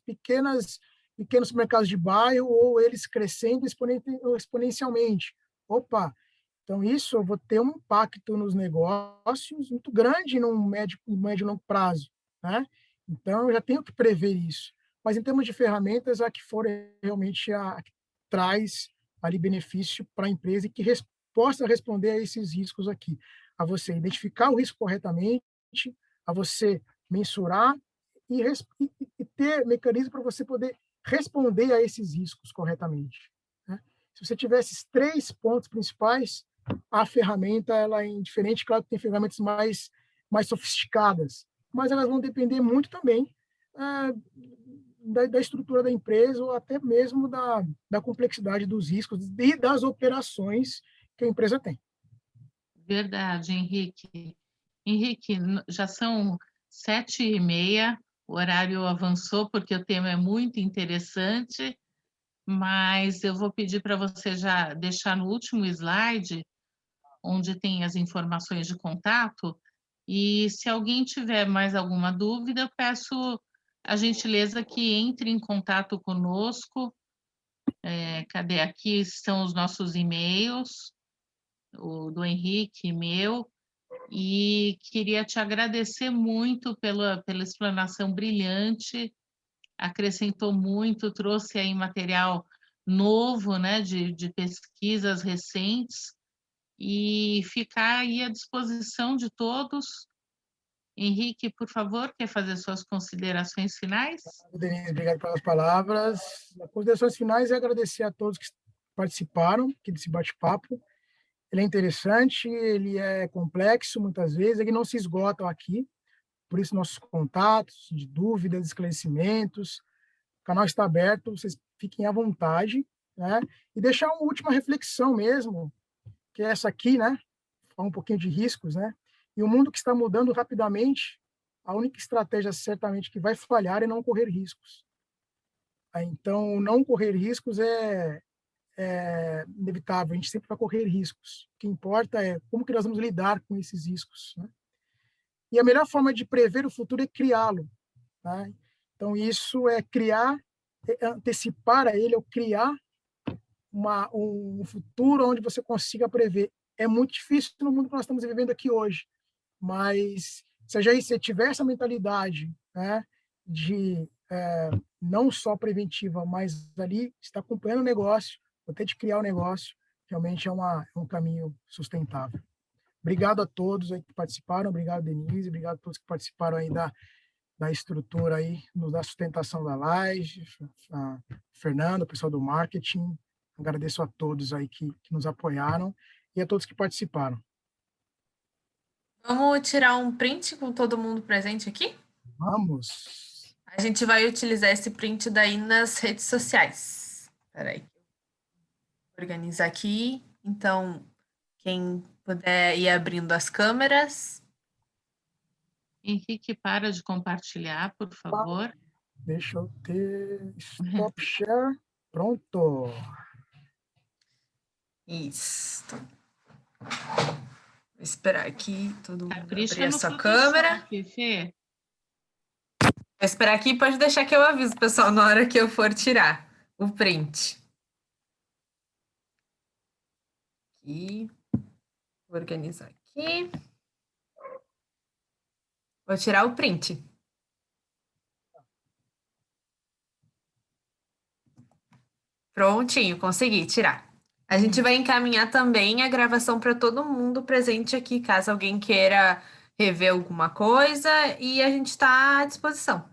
B: pequenos supermercados de bairro, ou eles crescendo exponencialmente. Opa! Então, isso eu vou ter um impacto nos negócios muito grande no médio e longo prazo, né? Então, eu já tenho que prever isso. Mas, em termos de ferramentas, a que for realmente a que traz ali benefício para a empresa e que possa responder a esses riscos aqui. A você identificar o risco corretamente, a você mensurar e ter mecanismo para você poder responder a esses riscos corretamente, né? Se você tiver esses 3 pontos principais, a ferramenta ela é indiferente. Claro que tem ferramentas mais sofisticadas, mas elas vão depender muito também da estrutura da empresa, ou até mesmo da complexidade dos riscos e das operações que a empresa tem.
A: Verdade, Henrique. Henrique, já são 7h30, o horário avançou porque o tema é muito interessante, mas eu vou pedir para você já deixar no último slide, onde tem as informações de contato, e se alguém tiver mais alguma dúvida, peço a gentileza que entre em contato conosco. Cadê? Aqui estão os nossos e-mails, o do Henrique e meu, e queria te agradecer muito pela explanação brilhante, acrescentou muito, trouxe aí material novo, né, de pesquisas recentes, e ficar aí à disposição de todos. Henrique, por favor, quer fazer suas considerações finais?
B: Denise, obrigado pelas palavras. As considerações finais é agradecer a todos que participaram aqui desse bate-papo. Ele é interessante, ele é complexo muitas vezes, ele não se esgotam aqui, por isso nossos contatos, de dúvidas, esclarecimentos, o canal está aberto, vocês fiquem à vontade, né? E deixar uma última reflexão mesmo, que é essa aqui, né? Falar um pouquinho de riscos, né? E o mundo que está mudando rapidamente, a única estratégia certamente que vai falhar é não correr riscos. Então, não correr riscos é inevitável, a gente sempre vai correr riscos. O que importa é como que nós vamos lidar com esses riscos, né? E a melhor forma de prever o futuro é criá-lo, né? Então, isso é criar, antecipar a ele, ou criar um futuro onde você consiga prever. É muito difícil no mundo que nós estamos vivendo aqui hoje, mas se você tiver essa mentalidade, né, de não só preventiva, mas ali está acompanhando o negócio, até de criar o negócio, realmente é um caminho sustentável. Obrigado a todos aí que participaram, obrigado, Denise, obrigado a todos que participaram aí da estrutura aí, da sustentação da live, a Fernando, o pessoal do marketing, agradeço a todos aí que nos apoiaram e a todos que participaram.
C: Vamos tirar um print com todo mundo presente aqui?
B: Vamos!
C: A gente vai utilizar esse print daí nas redes sociais. Espera aí. Vou organizar aqui. Então, quem puder ir abrindo as câmeras.
A: Henrique, para de compartilhar, por favor.
B: Deixa eu ter stop share. Pronto.
C: Isso. Vou esperar aqui todo mundo
A: Capricha
C: abrir a
A: no
C: sua
A: Photoshop,
C: câmera.
A: Fê.
C: Vou esperar aqui, pode deixar que eu aviso o pessoal na hora que eu for tirar o print. Aqui. Vou organizar aqui. Vou tirar o print. Prontinho, consegui tirar. A gente vai encaminhar também a gravação para todo mundo presente aqui, caso alguém queira rever alguma coisa, e a gente está à disposição.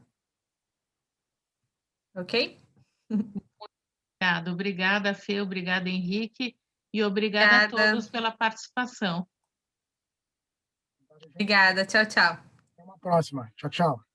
C: Ok?
A: Obrigada, Fê, obrigada, Henrique, e obrigada a todos pela participação.
C: Obrigada, tchau, tchau.
B: Até uma próxima. Tchau, tchau.